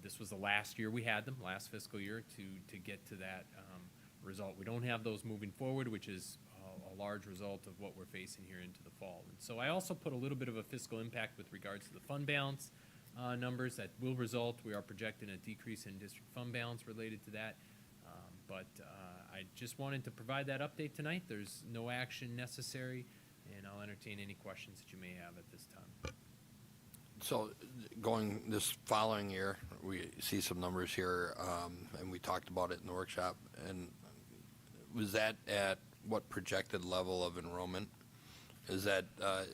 this was the last year we had them, last fiscal year, to get to that result. We don't have those moving forward, which is a large result of what we're facing here into the fall. And so I also put a little bit of a fiscal impact with regards to the fund balance numbers that will result. We are projecting a decrease in district fund balance related to that. But I just wanted to provide that update tonight. There's no action necessary, and I'll entertain any questions that you may have at this time. So going this following year, we see some numbers here, and we talked about it in the workshop. And was that at what projected level of enrollment? Is that,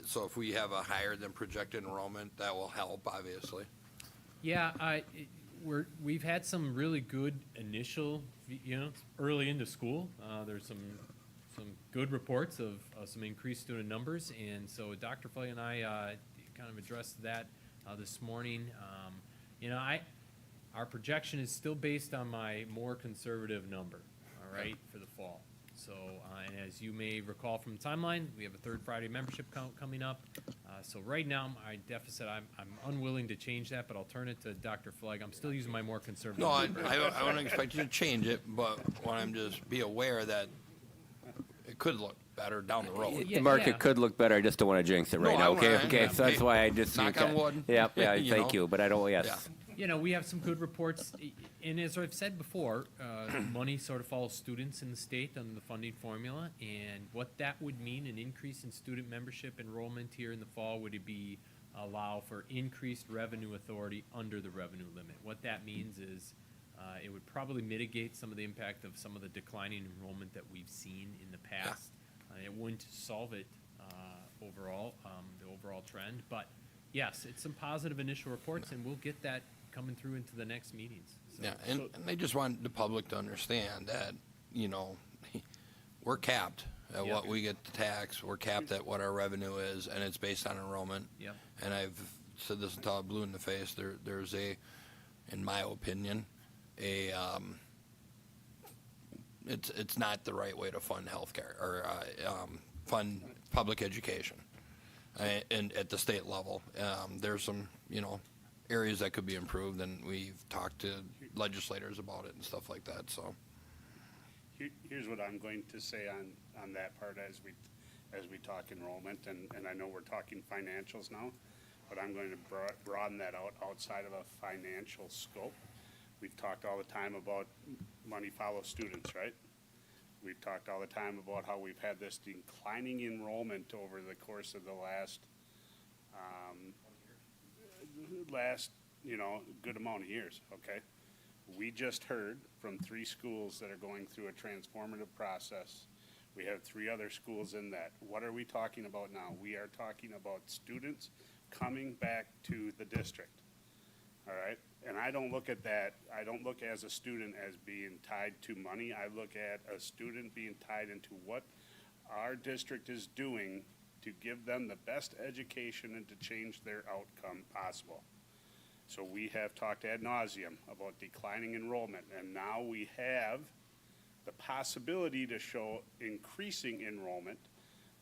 so if we have a higher than projected enrollment, that will help, obviously? Yeah, we've had some really good initial, early into school. There's some good reports of some increased student numbers, and so Dr. Flay and I kind of addressed that this morning. Our projection is still based on my more conservative number, all right, for the fall. So, and as you may recall from the timeline, we have a third Friday membership count coming up. So right now, my deficit, I'm unwilling to change that, but I'll turn it to Dr. Flegg. I'm still using my more conservative No, number. I wouldn't expect you to change it, but when I'm just be aware that it could look better down the road. Yeah, The market yeah. could look better. I just don't want to jinx it right No, now. I Okay, wanna- okay. So that's hey, why I just knock on wood. Yep, yeah. You Thank know? you, but I don't. Yes. Yeah. We have some good reports, and as I've said before, money sort of follows students in the state under the funding formula, and what that would mean, an increase in student membership enrollment here in the fall, would it be allow for increased revenue authority under the revenue limit. What that means is it would probably mitigate some of the impact of some of the declining enrollment that we've seen in the past. It wouldn't solve it overall, the overall trend, but yes, it's some positive initial reports, and we'll get that coming through into the next meetings. So- Yeah, and I just want the public to understand that, we're capped at Yep. what we get to tax. We're capped at what our revenue is, and it's based on enrollment. Yep. And I've said this until I'm blue in the face. There's in my opinion, it's not the right way to fund healthcare or fund public education, and at the state level. There's some areas that could be improved, and we've talked to legislators about it and stuff like that. So Here's what I'm going to say on that part as we talk enrollment, and I know we're talking financials now, but I'm going to broaden that out outside of a financial scope. We've talked all the time about money follows students, right? We've talked all the time about how we've had this declining enrollment over the course of the last good amount of years, okay? We just heard from 3 schools that are going through a transformative process. We have 3 other schools in that. What are we talking about now? We are talking about students coming back to the district, all right? And I don't look at that, I don't look as a student as being tied to money. I look at a student being tied into what our district is doing to give them the best education and to change their outcome possible. So we have talked ad nauseum about declining enrollment, and now we have the possibility to show increasing enrollment,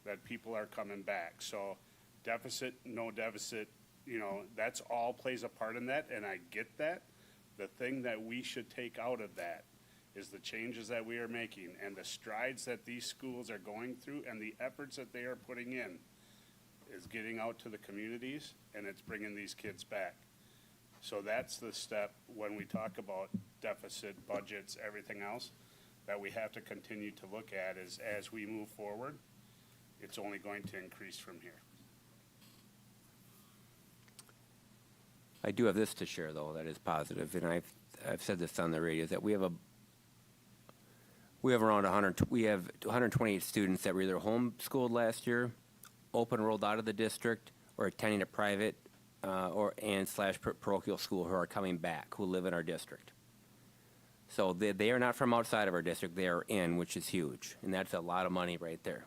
that people are coming back. So deficit, no deficit, that's all plays a part in that, and I get that. The thing that we should take out of that is the changes that we are making and the strides that these schools are going through and the efforts that they are putting in is getting out to the communities, and it's bringing these kids back. So that's the step when we talk about deficit, budgets, everything else, that we have to continue to look at is as we move forward, it's only going to increase from here. I do have this to share, though, that is positive, and I've said this on the radio, that we have around 128 students that were either homeschooled last year, open enrolled out of the district, or attending a private /parochial school who are coming back, who live in our district. So they are not from outside of our district. They are in, which is huge. And that's a lot of money right there.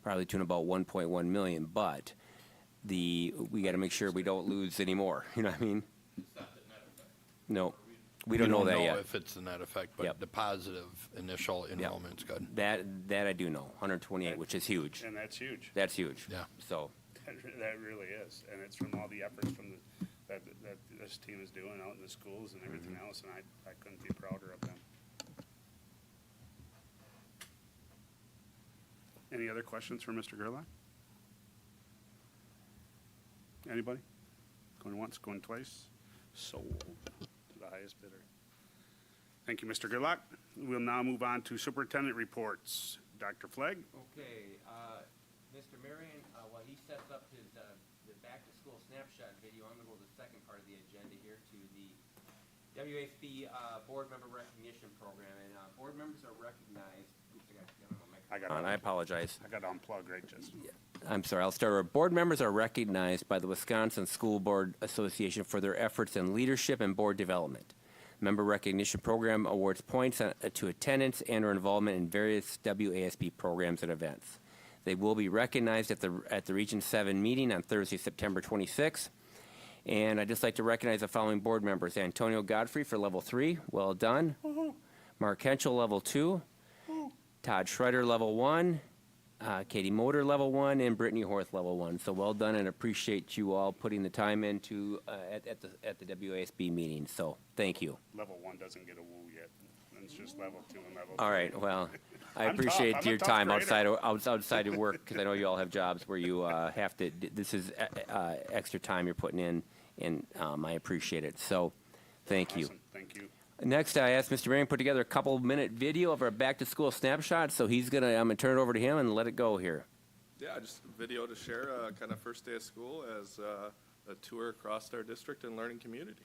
Probably to about 1.1 million, but we got to make sure we don't lose any more. You know what I mean? No, we don't know that yet. if it's the net effect, but Yep. the positive initial enrollment's good. That I do know. 128, which is huge. And that's huge. That's huge. Yeah. So, That really is, and it's from all the efforts from that this team is doing out in the schools and everything else, and I couldn't be prouder of them. Any other questions for Mr. Gerlach? Anybody? Going once, going twice? Sold to the highest bidder. Thank you, Mr. Gerlach. We'll now move on to superintendent reports. Dr. Flegg? okay, Mr. Marion, while he sets up his the back-to-school snapshot video, I'm going to go to the second part of the agenda here to the WASB Board Member Recognition Program. And board members are recognized. Oops, I got I apologize. I got to unplug, right, just. I'm sorry, I'll start over. Board members are recognized by the Wisconsin School Board Association for their efforts in leadership and board development. Member Recognition Program awards points to attendance and/or involvement in various WASB programs and events. They will be recognized at the Region 7 meeting on Thursday, September 26th. And I'd just like to recognize the following board members. Antonio Godfrey for Level 3, well done. Mark Henschel, Level 2. Todd Schroeder, Level 1. Katie Motor, Level 1. And Brittany Horth, Level 1. So well done, and appreciate you all putting the time into at the WASB meeting. So thank you. Level 1 doesn't get a woo yet. It's just level 2 and level 3. All right, well, I I'm tough. appreciate I'm a your tough time grader. outside of work, because I know you all have jobs where you have to, this is extra time you're putting in, and I appreciate it. So, thank you. Awesome. Thank you. Next, I asked Mr. Marion to put together a couple-minute video of our back-to-school snapshot, so I'm gonna turn it over to him and let it go here. Yeah, just a video to share, kind of first day of school as a tour across our district and learning community.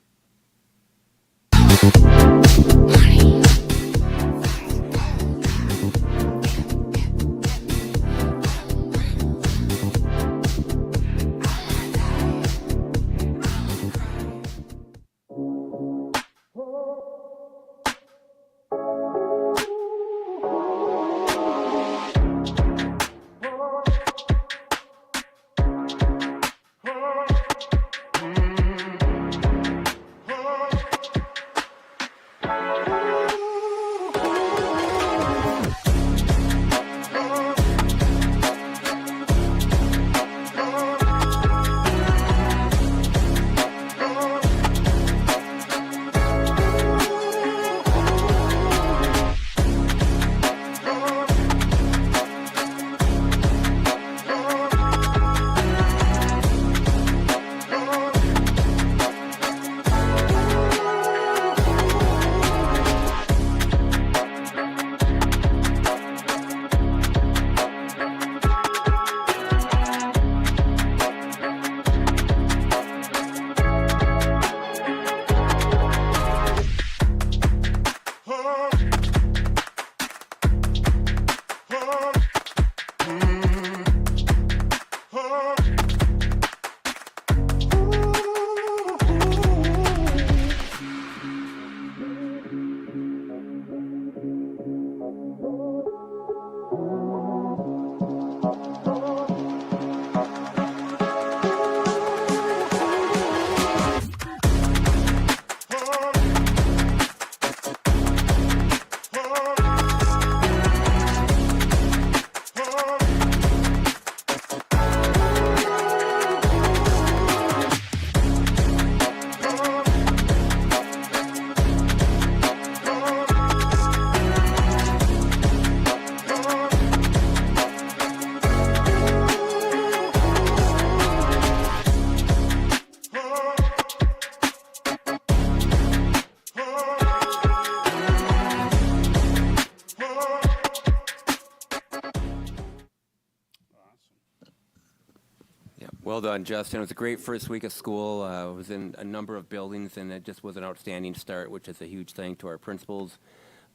Well done, Justin. It was a great first week of school. I was in a number of buildings, and it just was an outstanding start, which is a huge thing to our principals, as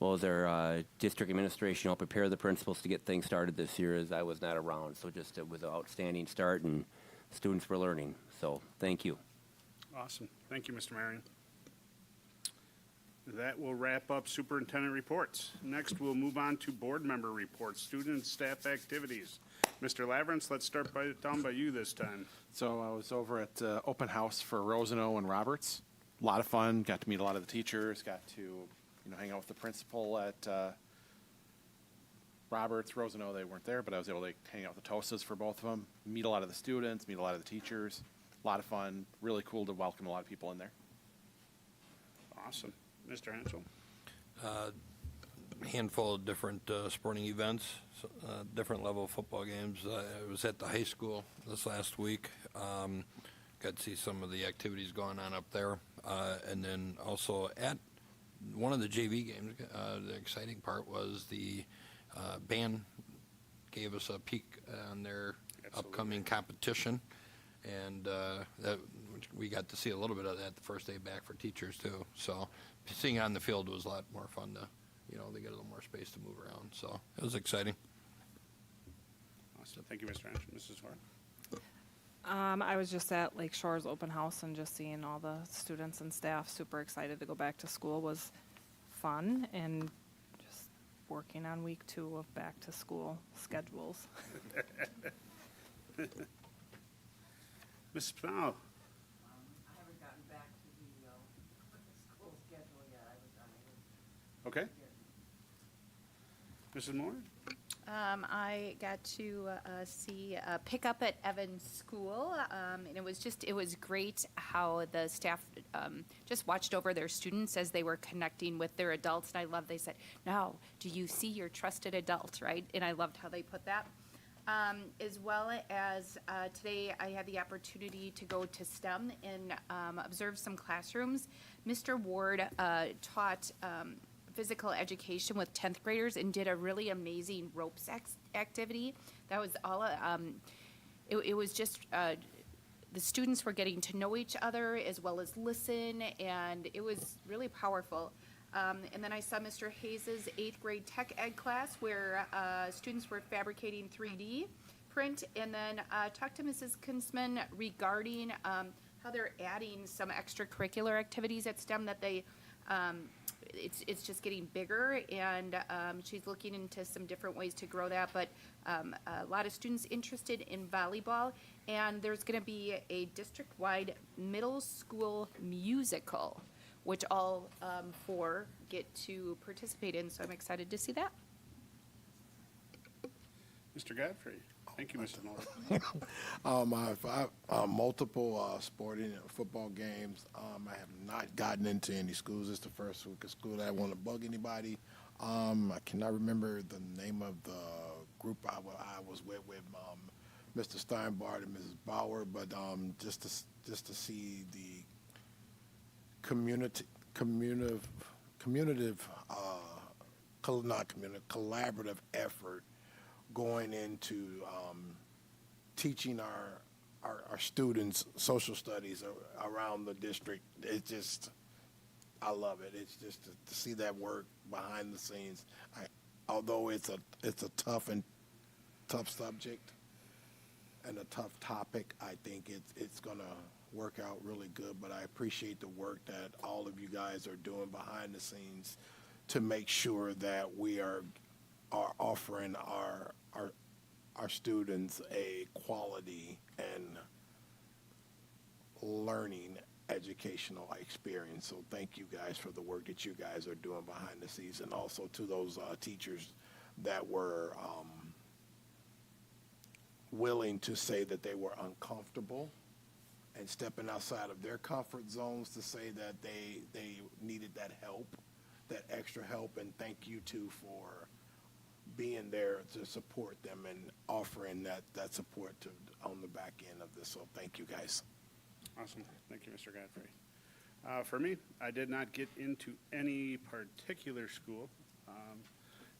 well as our district administration. I'll prepare the principals to get things started this year, as I was not around. So just it was an outstanding start, and students were learning. So thank you. Awesome. Thank you, Mr. Marion. That will wrap up superintendent reports. Next, we'll move on to board member reports, student and staff activities. Mr. Lavrance, let's start down by you this time. So I was over at open house for Roseno and Roberts. A lot of fun. Got to meet a lot of the teachers. Got to hang out with the principal at Roberts. Roseno, they weren't there, but I was able to hang out with the Tosas for both of them. Meet a lot of the students. Meet a lot of the teachers. A lot of fun. Really cool to welcome a lot of people in there. Awesome. Mr. Hanschel? Handful of different sporting events, different level football games. I was at the high school this last week. Got to see some of the activities going on up there. And then also at one of the JV games, the exciting part was the band gave us a peek on their upcoming competition. And we got to see a little bit of that the first day back for teachers too. So seeing on the field was a lot more fun to, they get a little more space to move around. So it was exciting. Awesome. Thank you, Mr. Hanschel. Mrs. Hort? I was just at Lake Shores Open House and just seeing all the students and staff super excited to go back to school was fun, and just working on week 2 of back to school schedules. Ms. Spinell? I haven't gotten back to the school schedule yet. I was Okay. Mrs. Moore? I got to see Pick Up at Evans School, and it was great how the staff just watched over their students as they were connecting with their adults, and I love they said, "Now, do you see your trusted adult?" Right? And I loved how they put that. As well as today I had the opportunity to go to STEM and observe some classrooms. Mr. Ward taught physical education with 10th graders and did a really amazing ropes activity. That was all, it was just, the students were getting to know each other as well as listen, and it was really powerful. And then I saw Mr. Hayes's 8th grade tech ed class where students were fabricating 3D print, and then talked to Mrs. Kunzman regarding how they're adding some extracurricular activities at STEM that they, it's just getting bigger, and she's looking into some different ways to grow that, but a lot of students interested in volleyball, and there's going to be a district-wide middle school musical, which all 4 get to participate in, so I'm excited to see that. Mr. Godfrey? Thank you, Mr. Moore. I've multiple sporting and football games. I have not gotten into any schools. It's the first week of school that I want to bug anybody. I cannot remember the name of the group I was with Mr. Steinbart and Mrs. Bauer, but just to see the collaborative effort going into teaching our students social studies around the district. It's just, I love it. It's just to see that work behind the scenes. Although it's a tough subject and a tough topic, I think it's gonna work out really good. But I appreciate the work that all of you guys are doing behind the scenes to make sure that we are offering our students a quality and learning educational experience. So thank you guys for the work that you guys are doing behind the scenes, and also to those teachers that were willing to say that they were uncomfortable and stepping outside of their comfort zones to say that they needed that help, that extra help, and thank you too for being there to support them and offering that support on the back end of this. So thank you guys. Awesome. Thank you, Mr. Godfrey. For me, I did not get into any particular school.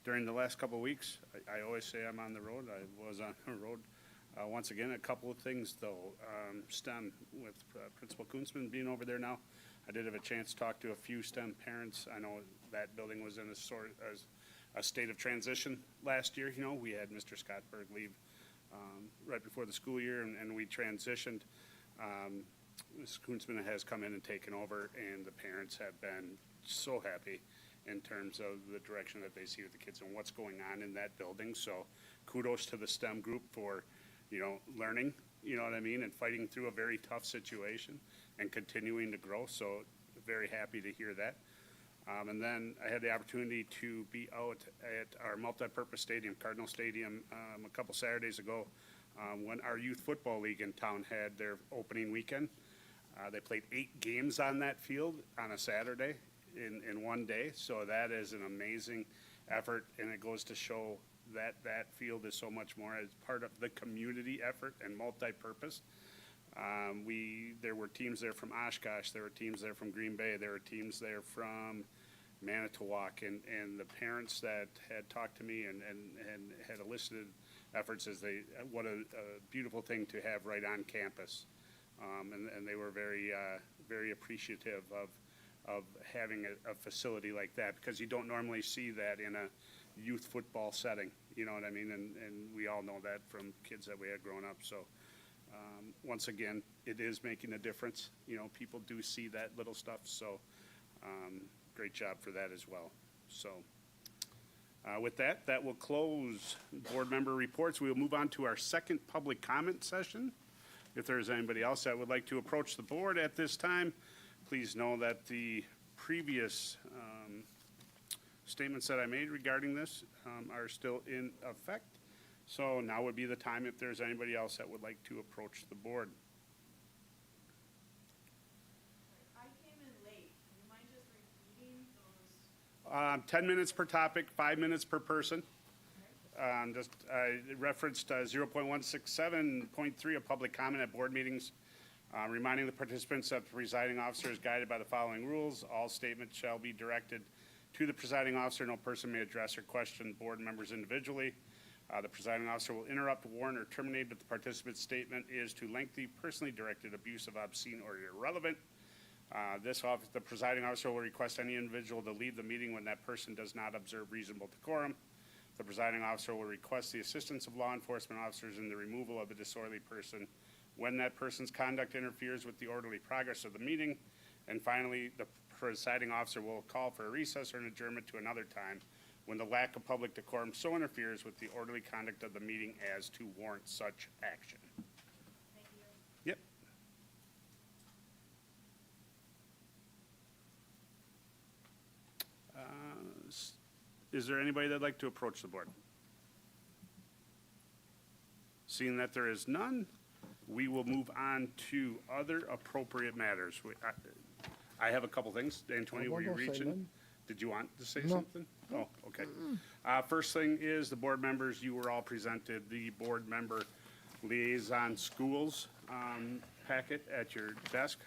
During the last couple of weeks, I always say I'm on the road. I was on the road. Once again, a couple of things, though. STEM, with Principal Kunzman being over there now, I did have a chance to talk to a few STEM parents. I know that building was in a state of transition last year. We had Mr. Scottberg leave right before the school year, and we transitioned. Ms. Kunzman has come in and taken over, and the parents have been so happy in terms of the direction that they see with the kids and what's going on in that building. So kudos to the STEM group for, learning, you know what I mean, and fighting through a very tough situation and continuing to grow. So very happy to hear that. And then I had the opportunity to be out at our multipurpose stadium, Cardinal Stadium, a couple Saturdays ago, when our youth football league in town had their opening weekend. They played 8 games on that field on a Saturday in one day. So that is an amazing effort, and it goes to show that that field is so much more as part of the community effort and multi-purpose. There were teams there from Oshkosh, there were teams there from Green Bay, there were teams there from Manitowoc, and the parents that had talked to me and had elicited efforts as what a beautiful thing to have right on campus. And they were very, very appreciative of having a facility like that, because you don't normally see that in a youth football setting, you know what I mean? And we all know that from kids that we had growing up. So once again, it is making a difference. People do see that little stuff. So great job for that as well. So with that will close board member reports. We will move on to our second public comment session. If there's anybody else that would like to approach the board at this time, please know that the previous statements that I made regarding this are still in effect. So now would be the time if there's anybody else that would like to approach the board. I came in late. Do you mind just repeating those? 10 minutes per topic, 5 minutes per person. I referenced 0.167.3, a public comment at board meetings, reminding the participants that the presiding officer is guided by the following rules. All statements shall be directed to the presiding officer. No person may address or question board members individually. The presiding officer will interrupt, warn, or terminate if the participant's statement is too lengthy, personally directed, abusive, obscene, or irrelevant. The presiding officer will request any individual to leave the meeting when that person does not observe reasonable decorum. The presiding officer will request the assistance of law enforcement officers in the removal of a disorderly person when that person's conduct interferes with the orderly progress of the meeting. And finally, the presiding officer will call for a recess or an adjournment to another time when the lack of public decorum so interferes with the orderly conduct of the meeting as to warrant such action. Thank you. Yep. Is there anybody that'd like to approach the board? Seeing that there is none, we will move on to other appropriate matters. I have a couple things. Antonio, were you reaching? Did you want to say something? Oh, okay. First thing is the board members, you were all presented the board member liaison schools packet at your desk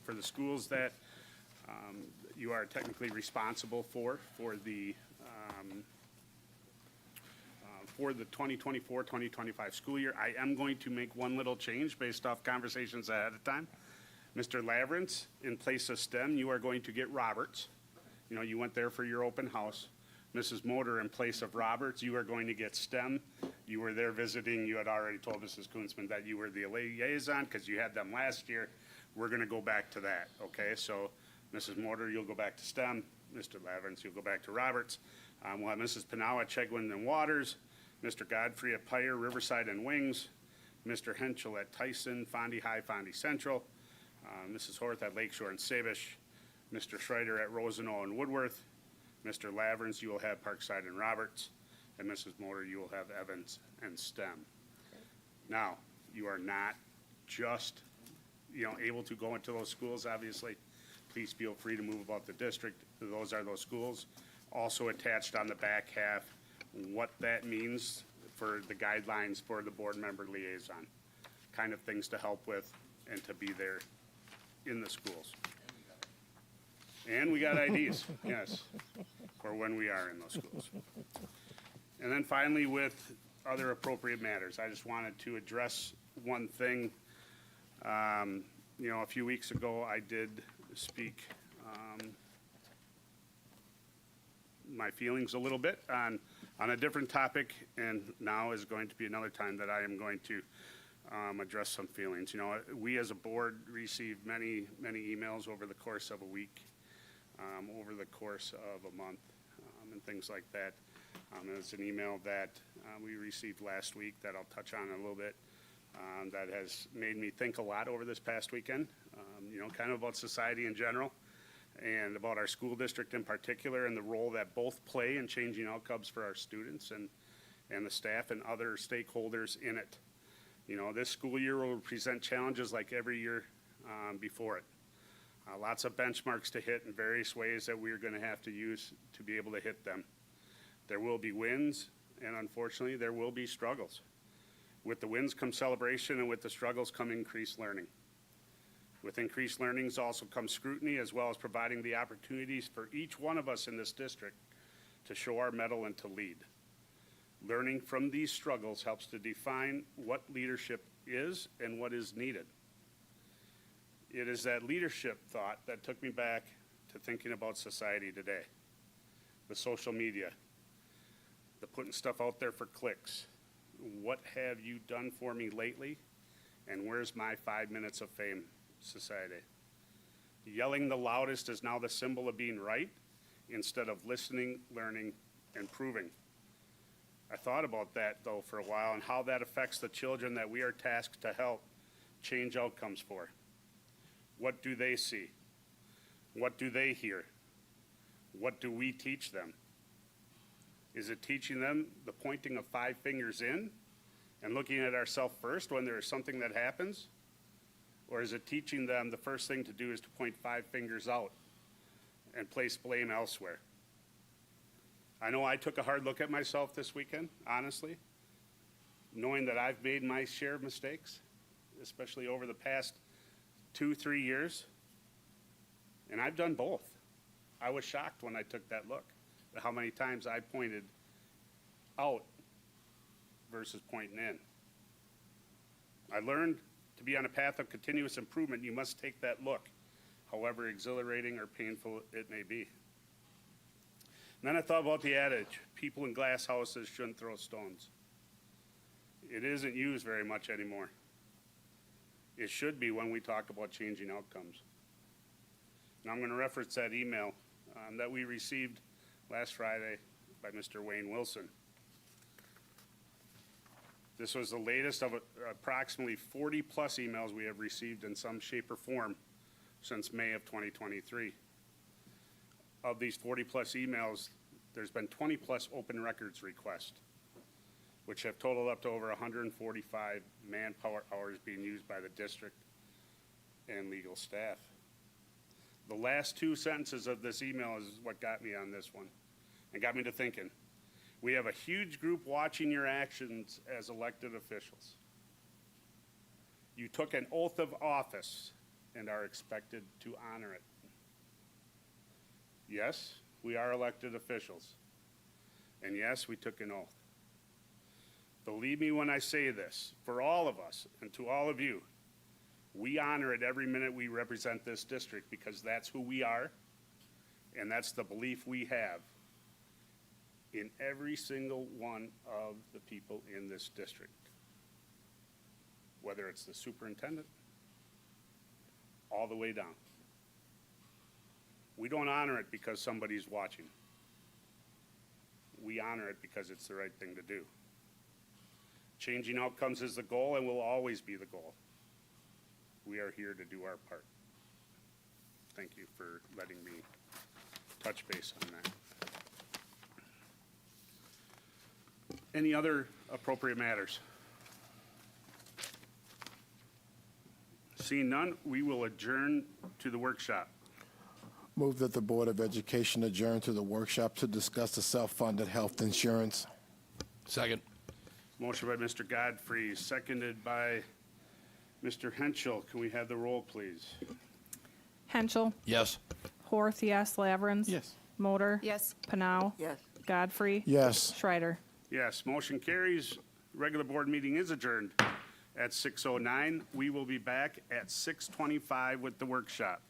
for the schools that you are technically responsible for the 2024-2025 school year. I am going to make one little change based off conversations ahead of time. Mr. Lavrance, in place of STEM, you are going to get Roberts. You went there for your open house. Mrs. Motor, in place of Roberts, you are going to get STEM. You were there visiting. You had already told Mrs. Kunzman that you were the liaison because you had them last year. We're going to go back to that, okay? So Mrs. Motor, you'll go back to STEM. Mr. Lavrance, you'll go back to Roberts. We'll have Mrs. Pinawa at Chegwin and Waters. Mr. Godfrey at Pyer, Riverside, and Wings. Mr. Henschel at Tyson, Fondy High, Fondy Central. Mrs. Horth at Lakeshore and Sabish. Mr. Schreider at Rosenau and Woodworth. Mr. Lavrance, you will have Parkside and Roberts. And Mrs. Motor, you will have Evans and STEM. Now, you are not just, able to go into those schools, obviously. Please feel free to move about the district. Those are those schools. Also attached on the back half, what that means for the guidelines for the board member liaison. Kind of things to help with and to be there in the schools. And we got IDs, yes, for when we are in those schools. And then finally, with other appropriate matters, I just wanted to address one thing. A few weeks ago, I did speak my feelings a little bit on a different topic, and now is going to be another time that I am going to address some feelings. We as a board received many emails over the course of a week over the course of a month and things like that. There's an email that we received last week that I'll touch on a little bit that has made me think a lot over this past weekend, kind of about society in general and about our school district in particular and the role that both play in changing outcomes for our students and the staff and other stakeholders in it. This school year will present challenges like every year before it. Lots of benchmarks to hit in various ways that we're going to have to use to be able to hit them. There will be wins, and unfortunately, there will be struggles. With the wins come celebration, and with the struggles come increased learning. With increased learnings also comes scrutiny, as well as providing the opportunities for each one of us in this district to show our mettle and to lead. Learning from these struggles helps to define what leadership is and what is needed. It is that leadership thought that took me back to thinking about society today. The social media, the putting stuff out there for clicks. What have you done for me lately? And where's my 5 minutes of fame society? Yelling the loudest is now the symbol of being right instead of listening, learning, and proving. I thought about that, though, for a while and how that affects the children that we are tasked to help change outcomes for. What do they see? What do they hear? What do we teach them? Is it teaching them the pointing of 5 fingers in and looking at ourselves first when there is something that happens? Or is it teaching them the first thing to do is to point 5 fingers out and place blame elsewhere? I know I took a hard look at myself this weekend, honestly, knowing that I've made my share of mistakes, especially over the past 2-3 years, and I've done both. I was shocked when I took that look at how many times I pointed out versus pointing in. I learned to be on a path of continuous improvement, you must take that look, however exhilarating or painful it may be. And then I thought about the adage, people in glass houses shouldn't throw stones. It isn't used very much anymore. It should be when we talk about changing outcomes. Now I'm going to reference that email that we received last Friday by Mr. Wayne Wilson. This was the latest of approximately 40 plus emails we have received in some shape or form since May of 2023. Of these 40 plus emails, there's been 20 plus open records requests, which have totaled up to over 145 manpower hours being used by the district and legal staff. The last 2 sentences of this email is what got me on this one and got me to thinking. We have a huge group watching your actions as elected officials. You took an oath of office and are expected to honor it. Yes, we are elected officials. And yes, we took an oath. Believe me when I say this, for all of us and to all of you, we honor it every minute we represent this district because that's who we are and that's the belief we have in every single one of the people in this district. Whether it's the superintendent, all the way down. We don't honor it because somebody's watching. We honor it because it's the right thing to do. Changing outcomes is the goal and will always be the goal. We are here to do our part. Thank you for letting me touch base on that. Any other appropriate matters? Seeing none, we will adjourn to the workshop. Move that the Board of Education adjourn to the workshop to discuss the self-funded health insurance. Second. Motion by Mr. Godfrey, seconded by Mr. Henschel. Can we have the roll, please? Henschel. Yes. Horth, yes. Lavrens. Yes. Motor. Yes. Panau. Yes. Godfrey. Yes. Schreider. Yes, motion carries. Regular board meeting is adjourned at 6:09. We will be back at 6:25 with the workshop.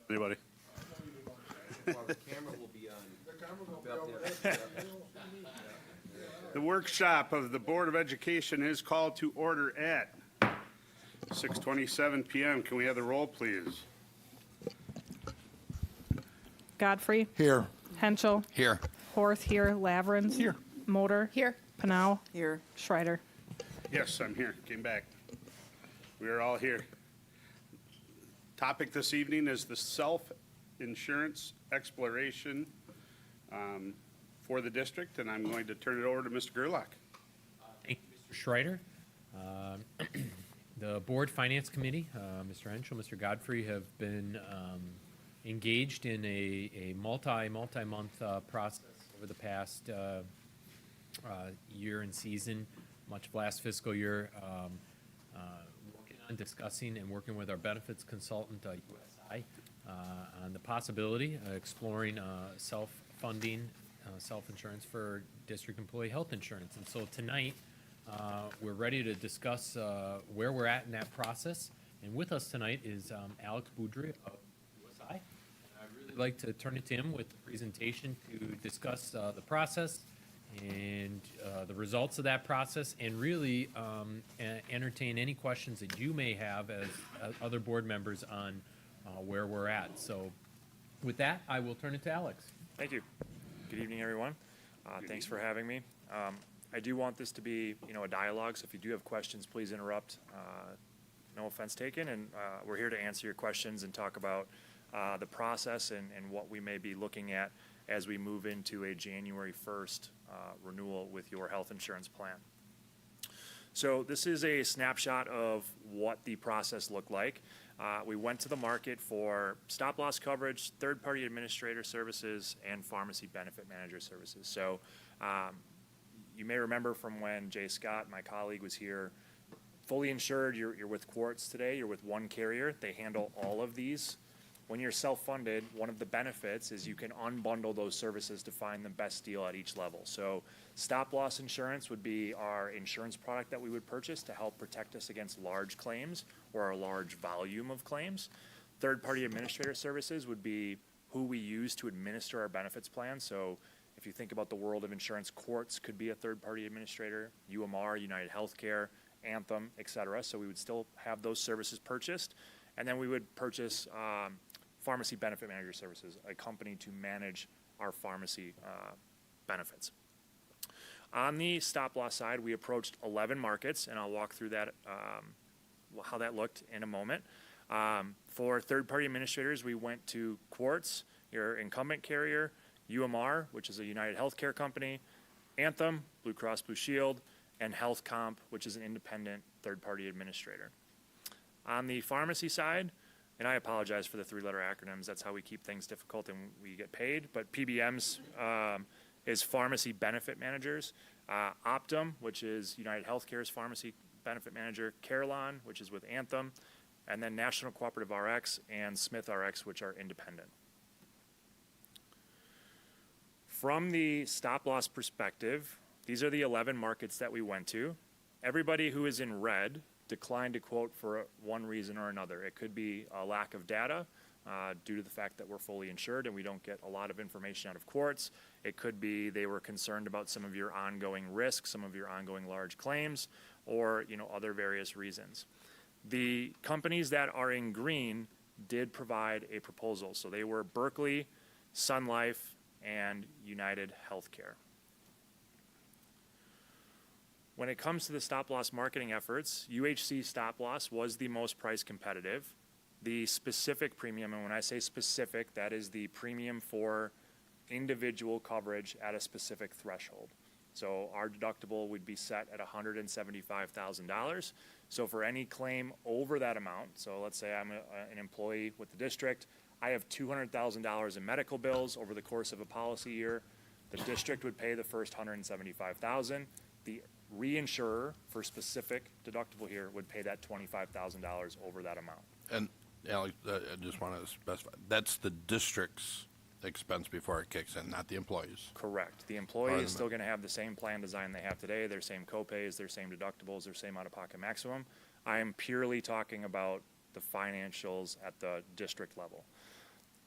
Anybody? The camera will be on. The workshop of the Board of Education is called to order at 6:27 PM. Can we have the roll, please? Godfrey. Here. Henschel. Here. Horth here. Lavrens. Here. Motor. Here. Panow. Here. Schreider. Yes, I'm here. Came back. We are all here. Topic this evening is the self-insurance exploration for the district, and I'm going to turn it over to Mr. Gerlach. Thank you, Mr. Schreider. The Board Finance Committee, Mr. Henschel, Mr. Godfrey, have been engaged in a multi-month process over the past year and season, much of last fiscal year, working on discussing and working with our benefits consultant, USI, on the possibility of exploring self-funding, self-insurance for district employee health insurance. And so tonight, we're ready to discuss where we're at in that process. And with us tonight is Alex Boudry of USI. And I'd really like to turn it to him with the presentation to discuss the process and the results of that process, and really entertain any questions that you may have as other board members on where we're at. So with that, I will turn it to Alex. Thank you. Good evening, everyone. Thanks for having me. I do want this to be, a dialogue, so if you do have questions, please interrupt. No offense taken, and we're here to answer your questions and talk about the process and what we may be looking at as we move into a January 1st renewal with your health insurance plan. So this is a snapshot of what the process looked like. We went to the market for stop-loss coverage, third-party administrator services, and pharmacy benefit manager services. So you may remember from when Jay Scott, my colleague, was here, fully insured, you're with Quartz today, you're with one carrier. They handle all of these. When you're self-funded, one of the benefits is you can unbundle those services to find the best deal at each level. So stop-loss insurance would be our insurance product that we would purchase to help protect us against large claims or a large volume of claims. Third-party administrator services would be who we use to administer our benefits plan. So if you think about the world of insurance, Quartz could be a third-party administrator, UMR, United Healthcare, Anthem, et cetera. So we would still have those services purchased. And then we would purchase pharmacy benefit manager services, a company to manage our pharmacy benefits. On the stop-loss side, we approached 11 markets, and I'll walk through that, how that looked in a moment. For third-party administrators, we went to Quartz, your incumbent carrier, UMR, which is a United Healthcare company, Anthem, Blue Cross Blue Shield, and HealthComp, which is an independent third-party administrator. On the pharmacy side, and I apologize for the three-letter acronyms, that's how we keep things difficult and we get paid, but PBMs is Pharmacy Benefit Managers, Optum, which is United Healthcare's Pharmacy Benefit Manager, Carelon, which is with Anthem, and then National Cooperative RX and Smith RX, which are independent. From the stop-loss perspective, these are the 11 markets that we went to. Everybody who is in red declined to quote for one reason or another. It could be a lack of data due to the fact that we're fully insured and we don't get a lot of information out of Quartz. It could be they were concerned about some of your ongoing risks, some of your ongoing large claims, or other various reasons. The companies that are in green did provide a proposal. So they were Berkeley, Sun Life, and United Healthcare. When it comes to the stop-loss marketing efforts, UHC stop-loss was the most price competitive. The specific premium, and when I say specific, that is the premium for individual coverage at a specific threshold. So our deductible would be set at $175,000. So for any claim over that amount, so let's say I'm an employee with the district, I have $200,000 in medical bills over the course of a policy year. The district would pay the first $175,000. The reinsurer for specific deductible here would pay that $25,000 over that amount. And Alex, I just want to specify, that's the district's expense before it kicks in, not the employees. Correct. The employee is still going to have the same plan design they have today, their same copays, their same deductibles, their same out-of-pocket maximum. I am purely talking about the financials at the district level.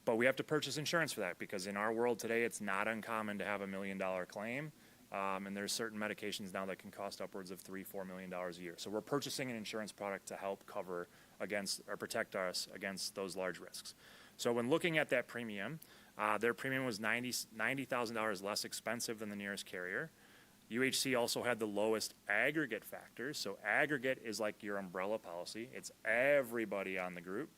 But we have to purchase insurance for that, because in our world today, it's not uncommon to have $1 million claim. And there's certain medications now that can cost upwards of $3-4 million a year. So we're purchasing an insurance product to help cover against or protect us against those large risks. So when looking at that premium, their premium was $90,000 less expensive than the nearest carrier. UHC also had the lowest aggregate factors. So aggregate is like your umbrella policy. It's everybody on the group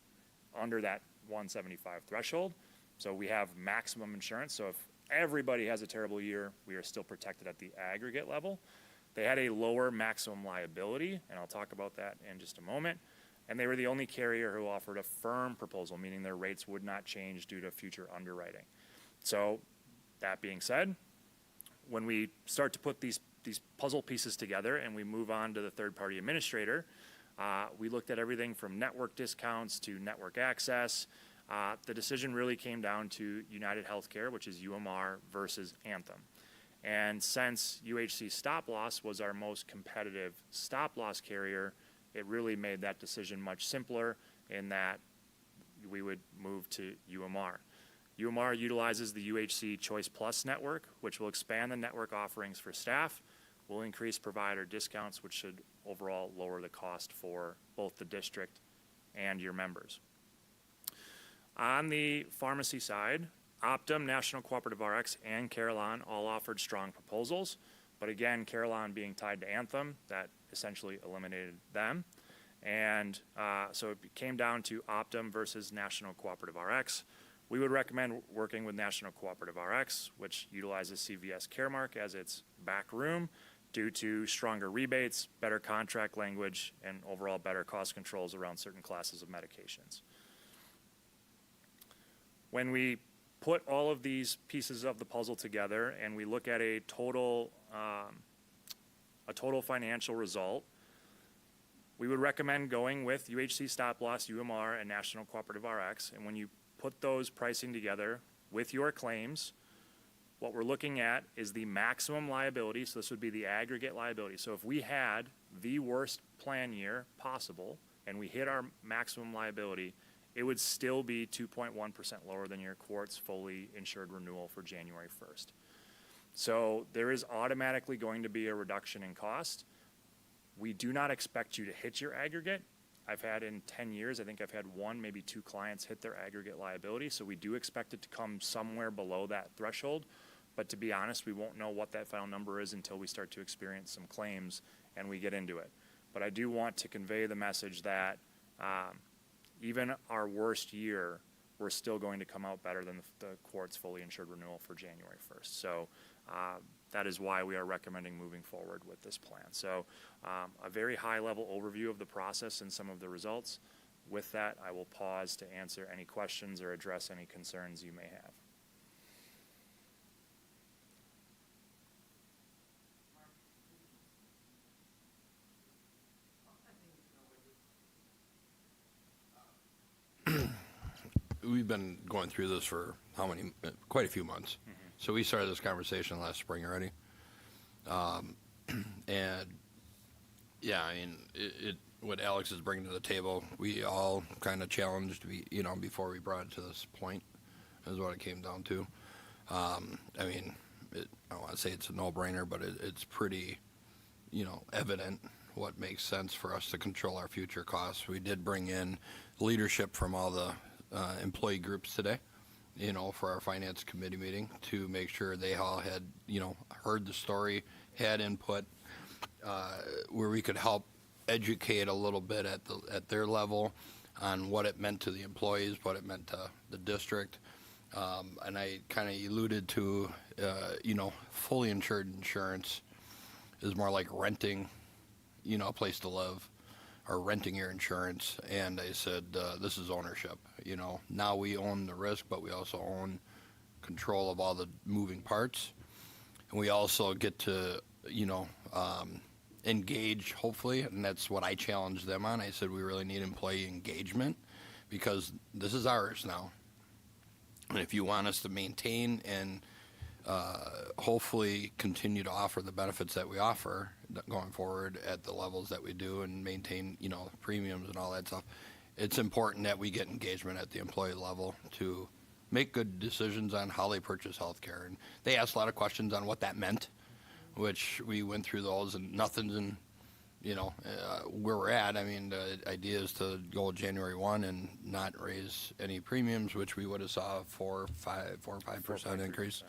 under that 175 threshold. So we have maximum insurance. So if everybody has a terrible year, we are still protected at the aggregate level. They had a lower maximum liability, and I'll talk about that in just a moment. And they were the only carrier who offered a firm proposal, meaning their rates would not change due to future underwriting. So that being said, when we start to put these puzzle pieces together and we move on to the third-party administrator, we looked at everything from network discounts to network access. The decision really came down to United Healthcare, which is UMR, versus Anthem. And since UHC Stop Loss was our most competitive stop loss carrier, it really made that decision much simpler in that we would move to UMR. UMR utilizes the UHC Choice Plus network, which will expand the network offerings for staff, will increase provider discounts, which should overall lower the cost for both the district and your members. On the pharmacy side, Optum, National Cooperative RX, and Carelon all offered strong proposals. But again, Carelon being tied to Anthem, that essentially eliminated them. And so it came down to Optum versus National Cooperative RX. We would recommend working with National Cooperative RX, which utilizes CVS Caremark as its back room due to stronger rebates, better contract language, and overall better cost controls around certain classes of medications. When we put all of these pieces of the puzzle together and we look at a total financial result, we would recommend going with UHC Stop Loss, UMR, and National Cooperative RX. And when you put those pricing together with your claims, what we're looking at is the maximum liability. So this would be the aggregate liability. So if we had the worst plan year possible and we hit our maximum liability, it would still be 2.1% lower than your Quartz fully insured renewal for January 1st. So there is automatically going to be a reduction in cost. We do not expect you to hit your aggregate. I've had in 10 years, I think I've had 1, maybe 2 clients hit their aggregate liability. So we do expect it to come somewhere below that threshold. But to be honest, we won't know what that final number is until we start to experience some claims and we get into it. But I do want to convey the message that even our worst year, we're still going to come out better than the Quartz fully insured renewal for January 1st. So that is why we are recommending moving forward with this plan. So a very high-level overview of the process and some of the results. With that, I will pause to answer any questions or address any concerns you may have. We've been going through this for quite a few months. Mm-hmm. So we started this conversation last spring already. And yeah, I mean, what Alex is bringing to the table, we all kind of challenged, before we brought it to this point, is what it came down to. I mean, I don't want to say it's a no-brainer, but it's pretty, evident what makes sense for us to control our future costs. We did bring in leadership from all the employee groups today, for our finance committee meeting to make sure they all had, heard the story, had input, where we could help educate a little bit at their level on what it meant to the employees, what it meant to the district. And I kind of alluded to, fully insured insurance is more like renting, a place to live, or renting your insurance. And I said, this is ownership. Now we own the risk, but we also own control of all the moving parts. And we also get to, engage, hopefully. And that's what I challenged them on. I said, we really need employee engagement because this is ours now. And if you want us to maintain and hopefully continue to offer the benefits that we offer going forward at the levels that we do and maintain, premiums and all that stuff, it's important that we get engagement at the employee level to make good decisions on how they purchase healthcare. And they asked a lot of questions on what that meant, which we went through those, and nothing's in, where we're at. I mean, the idea is to go January 1 and not raise any premiums, which we would have saw 4 or 5% increase,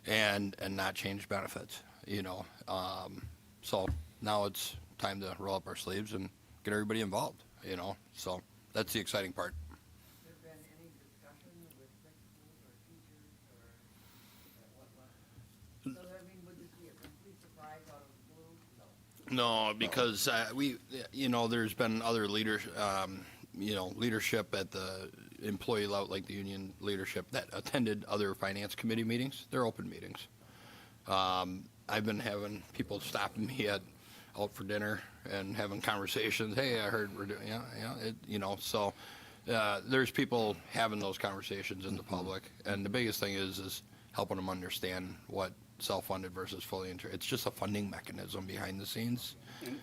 and not change benefits, So now it's time to roll up our sleeves and get everybody involved, So that's the exciting part. Has there been any discussion with principals or teachers or at what level? So, would this be a complete surprise out of the blue? No. No, because there's been other leadership at the employee level, like the union leadership, that attended other finance committee meetings. They're open meetings. I've been having people stopping me out for dinner and having conversations. Hey, I heard we're doing, So there's people having those conversations in the public, and the biggest thing is helping them understand what self-funded versus fully insured. It's just a funding mechanism behind the scenes, And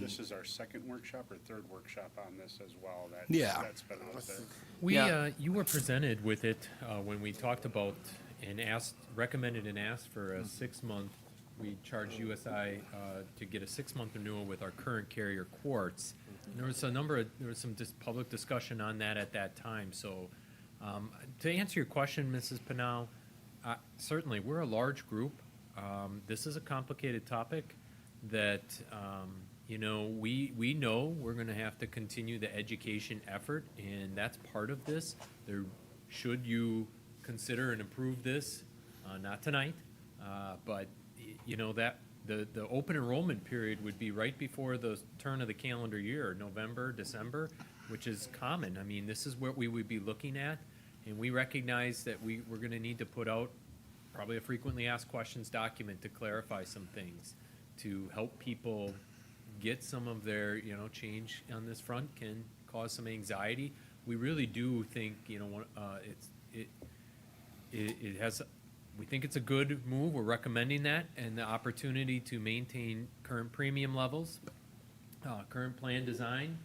this is our second workshop or third workshop on this as well. That's been out there. You were presented with it when we talked about and recommended and asked for a 6-month. We charged USI to get a 6-month renewal with our current carrier, Quartz. And there was some public discussion on that at that time. So, to answer your question, Mrs. Pinal, certainly we're a large group. This is a complicated topic that we know we're going to have to continue the education effort, and that's part of this. Should you consider and approve this, not tonight, but that the open enrollment period would be right before the turn of the calendar year, November, December, which is common. I mean, this is what we would be looking at, and we recognize that we're going to need to put out probably a frequently asked questions document to clarify some things, to help people get some of their, change on this front can cause some anxiety. We really do think, we think it's a good move. We're recommending that, and the opportunity to maintain current premium levels, current plan design,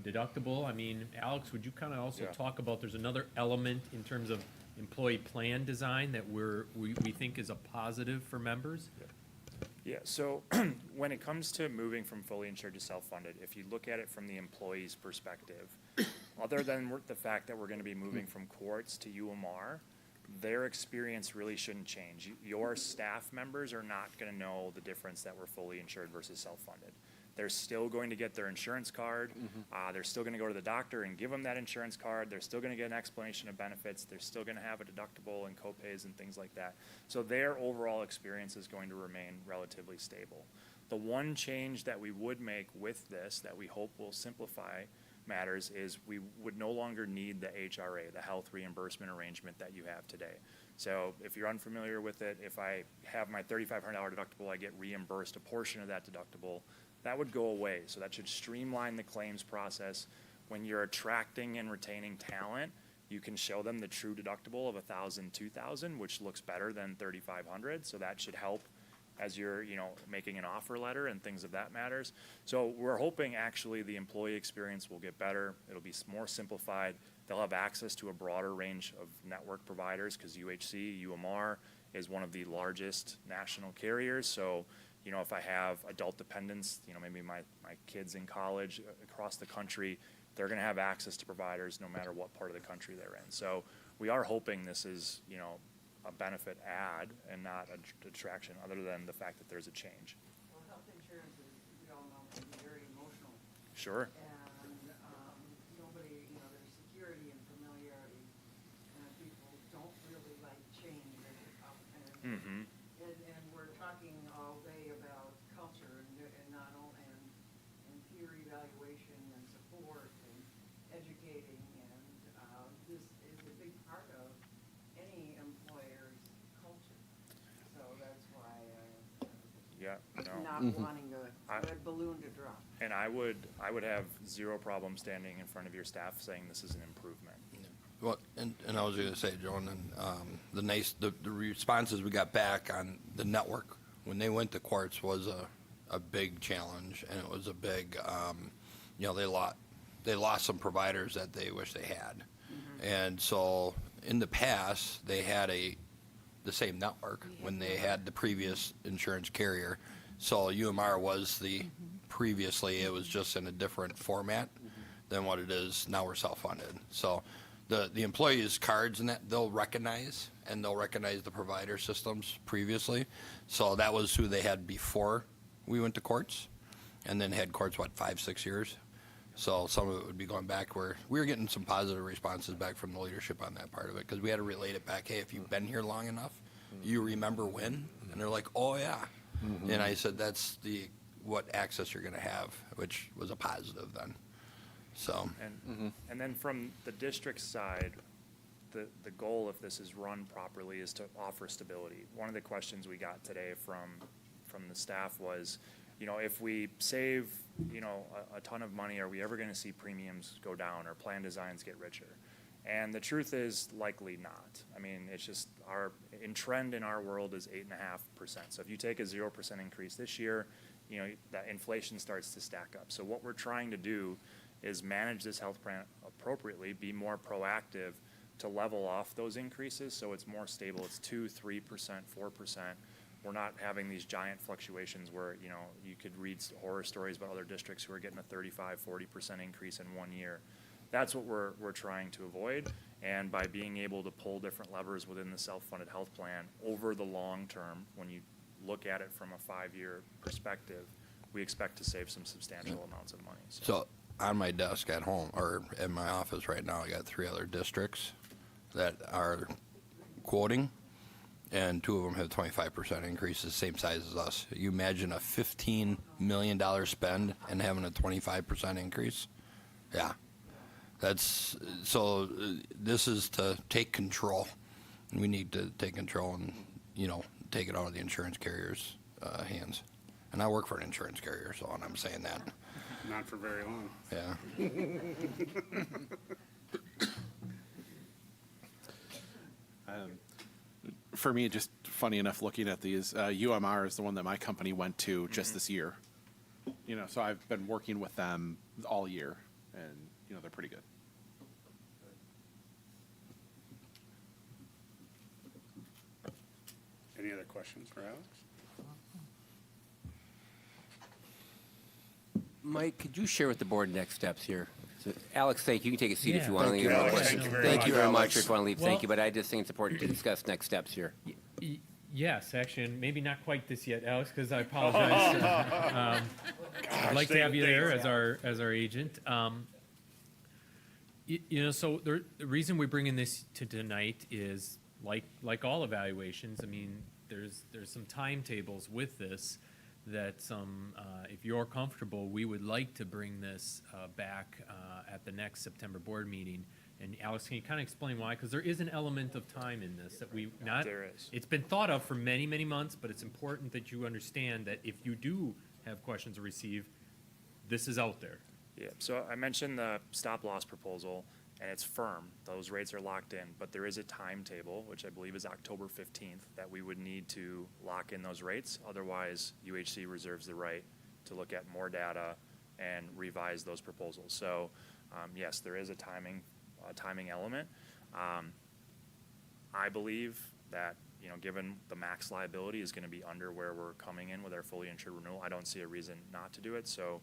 deductible. I mean, Alex, would you kind of also talk about, there's another element in terms of employee plan design that we think is a positive for members? Yeah, so when it comes to moving from fully insured to self-funded, if you look at it from the employee's perspective, other than the fact that we're going to be moving from Quartz to UMR, their experience really shouldn't change. Your staff members are not going to know the difference that we're fully insured versus self-funded. They're still going to get their insurance card. They're still going to go to the doctor and give them that insurance card. They're still going to get an explanation of benefits. They're still going to have a deductible and copays and things like that. So their overall experience is going to remain relatively stable. The one change that we would make with this that we hope will simplify matters is we would no longer need the HRA, the health reimbursement arrangement that you have today. So if you're unfamiliar with it, if I have my $3,500 deductible, I get reimbursed a portion of that deductible. That would go away. So that should streamline the claims process. When you're attracting and retaining talent, you can show them the true deductible of $1,000, $2,000, which looks better than $3,500. So that should help as you're, making an offer letter and things of that matters. So we're hoping actually the employee experience will get better. It'll be more simplified. They'll have access to a broader range of network providers because UHC, UMR is one of the largest national carriers. So, if I have adult dependents, maybe my kids in college across the country, they're going to have access to providers no matter what part of the country they're in. So we are hoping this is, a benefit add and not a detraction other than the fact that there's a change. Well, health insurance is, we all know, can be very emotional. Sure. And nobody, there's security and familiarity, and people don't really like change very often. Mm-hmm. And we're talking all day about culture and not only and peer evaluation and support and educating, and this is a big part of any employer's culture. So that's why not wanting a red balloon to drop. And I would have zero problem standing in front of your staff saying this is an improvement. Well, and I was going to say, Joan, and the responses we got back on the network when they went to Quartz was a big challenge, and it was a big, they lost some providers that they wish they had, and so in the past, they had the same network when they had the previous insurance carrier. So UMR was previously, it was just in a different format than what it is now. We're self-funded. So the employees' cards and that, they'll recognize the provider systems previously. So that was who they had before we went to courts, and then had courts, 5-6 years. So some of it would be going back where we were getting some positive responses back from the leadership on that part of it, because we had to relate it back. Hey, if you've been here long enough, you remember when? And they're like, oh yeah. And I said, that's what access you're going to have, which was a positive then. So. And then from the district side, the goal, if this is run properly, is to offer stability. One of the questions we got today from the staff was, if we save, a ton of money, are we ever going to see premiums go down or plan designs get richer? And the truth is likely not. I mean, it's just trend in our world is 8.5%. So if you take a 0% increase this year, that inflation starts to stack up. So what we're trying to do is manage this health plan appropriately, be more proactive to level off those increases so it's more stable. It's 2%, 3%, 4%. We're not having these giant fluctuations where, you could read horror stories about other districts who are getting a 35, 40% increase in 1 year. That's what we're trying to avoid. And by being able to pull different levers within the self-funded health plan over the long term, when you look at it from a 5-year perspective, we expect to save some substantial amounts of money. So on my desk at home, or in my office right now, I got 3 other districts that are quoting, and 2 of them have 25% increases, same size as us. You imagine a $15 million spend and having a 25% increase? Yeah. This is to take control. We need to take control and, take it out of the insurance carrier's hands. And I work for an insurance carrier, so I'm saying that. Not for very long. Yeah. For me, just funny enough, looking at these, UMR is the one that my company went to just this year. So I've been working with them all year, and they're pretty good. Any other questions for Alex? Mike, could you share with the board next steps here? So, Alex, thank you. You can take a seat if Yeah. you want to Thank leave. you, Alex. Thank you Thank you very much Alex. if you want to leave. Thank you, Well- but I just think it's important to discuss next steps here. Yes, actually, and maybe not quite this yet, Alex, because I apologize. I'd like to have you there as our agent. So the reason we're bringing this to tonight is like all evaluations. I mean, there's some timetables with this that if you're comfortable, we would like to bring this back at the next September board meeting. And Alex, can you kind of explain why? Because there is an element of time in this that There is. It's been thought of for many, many months, but it's important that you understand that if you do have questions to receive, this is out there. Yeah, so I mentioned the stop-loss proposal, and it's firm. Those rates are locked in, but there is a timetable, which I believe is October 15th, that we would need to lock in those rates. Otherwise, UHC reserves the right to look at more data and revise those proposals. So, yes, there is a timing element. I believe that, given the max liability is going to be under where we're coming in with our fully insured renewal, I don't see a reason not to do it. So,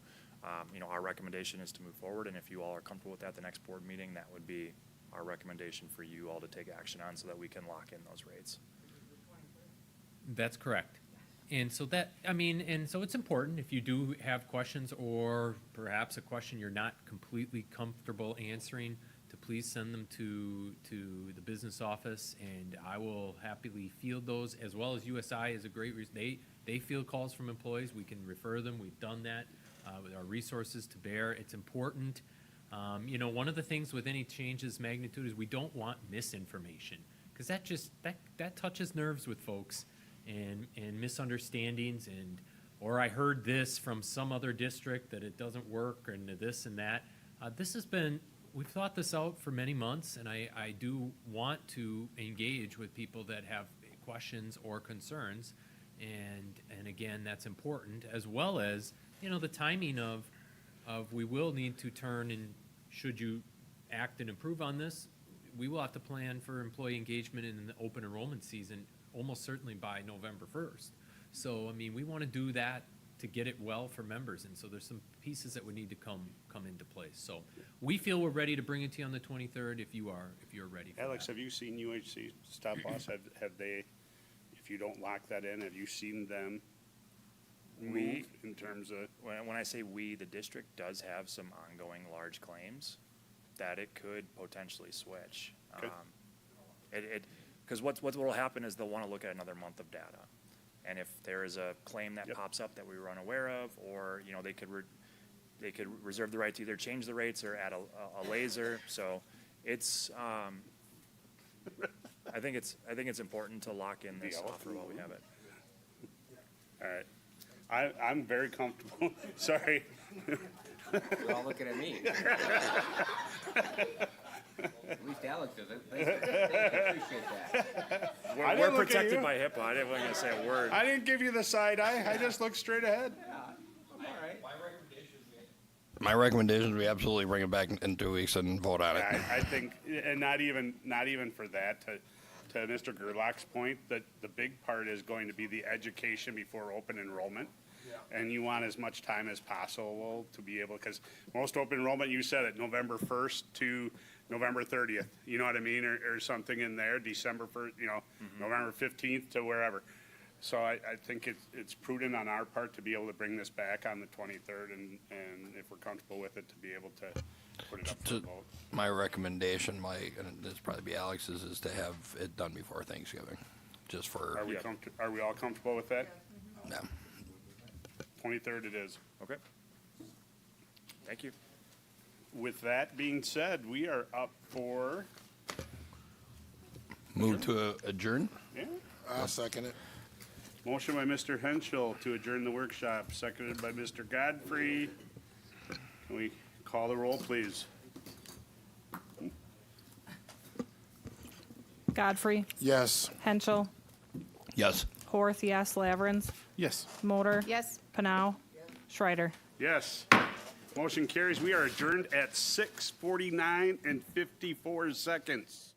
our recommendation is to move forward, and if you all are comfortable with that, the next board meeting, that would be our recommendation for you all to take action on so that we can lock in those rates. That's correct. And so it's important if you do have questions or perhaps a question you're not completely comfortable answering, to please send them to the business office, and I will happily field those, as well as USI is a great reason. They field calls from employees. We can refer them. We've done that with our resources to bear. It's important. One of the things with any changes magnitude is we don't want misinformation, because that touches nerves with folks, and misunderstandings, or I heard this from some other district that it doesn't work, and this and that. We've thought this out for many months, and I do want to engage with people that have questions or concerns, and again, that's important, as well as, the timing of we will need to turn, and should you act and improve on this, we will have to plan for employee engagement in the open enrollment season almost certainly by November 1st. So, I mean, we want to do that to get it well for members, and so there's some pieces that would need to come into place. So we feel we're ready to bring it to you on the 23rd if you're ready for Alex, that. have you seen UHC Stop Loss? Have they, if you don't lock that in, have you seen them move in terms of? When I say we, the district does have some ongoing large claims that it could potentially switch. Okay. Because what will happen is they'll want to look at another month of data. And if there is a claim that pops up that we were unaware of, or, you know, they could reserve the right to either change the rates or add a laser. So it's, I think it's important to lock in this offer while we have it. All right. I'm very comfortable. Sorry. You're all looking at me. At least Alex doesn't. Thank you. I appreciate that. I We're didn't look at protected you. by HIPAA. I didn't want to say a word. I didn't give you the side eye. I just looked straight ahead. My recommendation is we absolutely bring it back in 2 weeks and vote on it. I think, and not even for that, to Mr. Gerlach's point, that the big part is going to be the education before open enrollment. And you want as much time as possible to be able, because most open enrollment, you said it, November 1st to November 30th, you know what I mean, or something in there, December 1st, you know, November 15th to wherever. So I think it's prudent on our part to be able to bring this back on the 23rd, and if we're comfortable with it, to be able to put it up for a vote. My recommendation, Mike, and this probably be Alex's, is to have it done before Thanksgiving, just for. Are we all comfortable with that? Yeah. 23rd it is. Okay. Thank you. With that being said, we are up for, Move to adjourn? yeah, I'll second it. motion by Mr. Henschel to adjourn the workshop, seconded by Mr. Godfrey. Can we call the roll, please? Godfrey, Yes. Henschel, Yes. Horth, yes, Laverens, Yes. Motor, Yes. Panow, Schreider. Yes. Motion carries. We are adjourned at 6:49 and 54 seconds.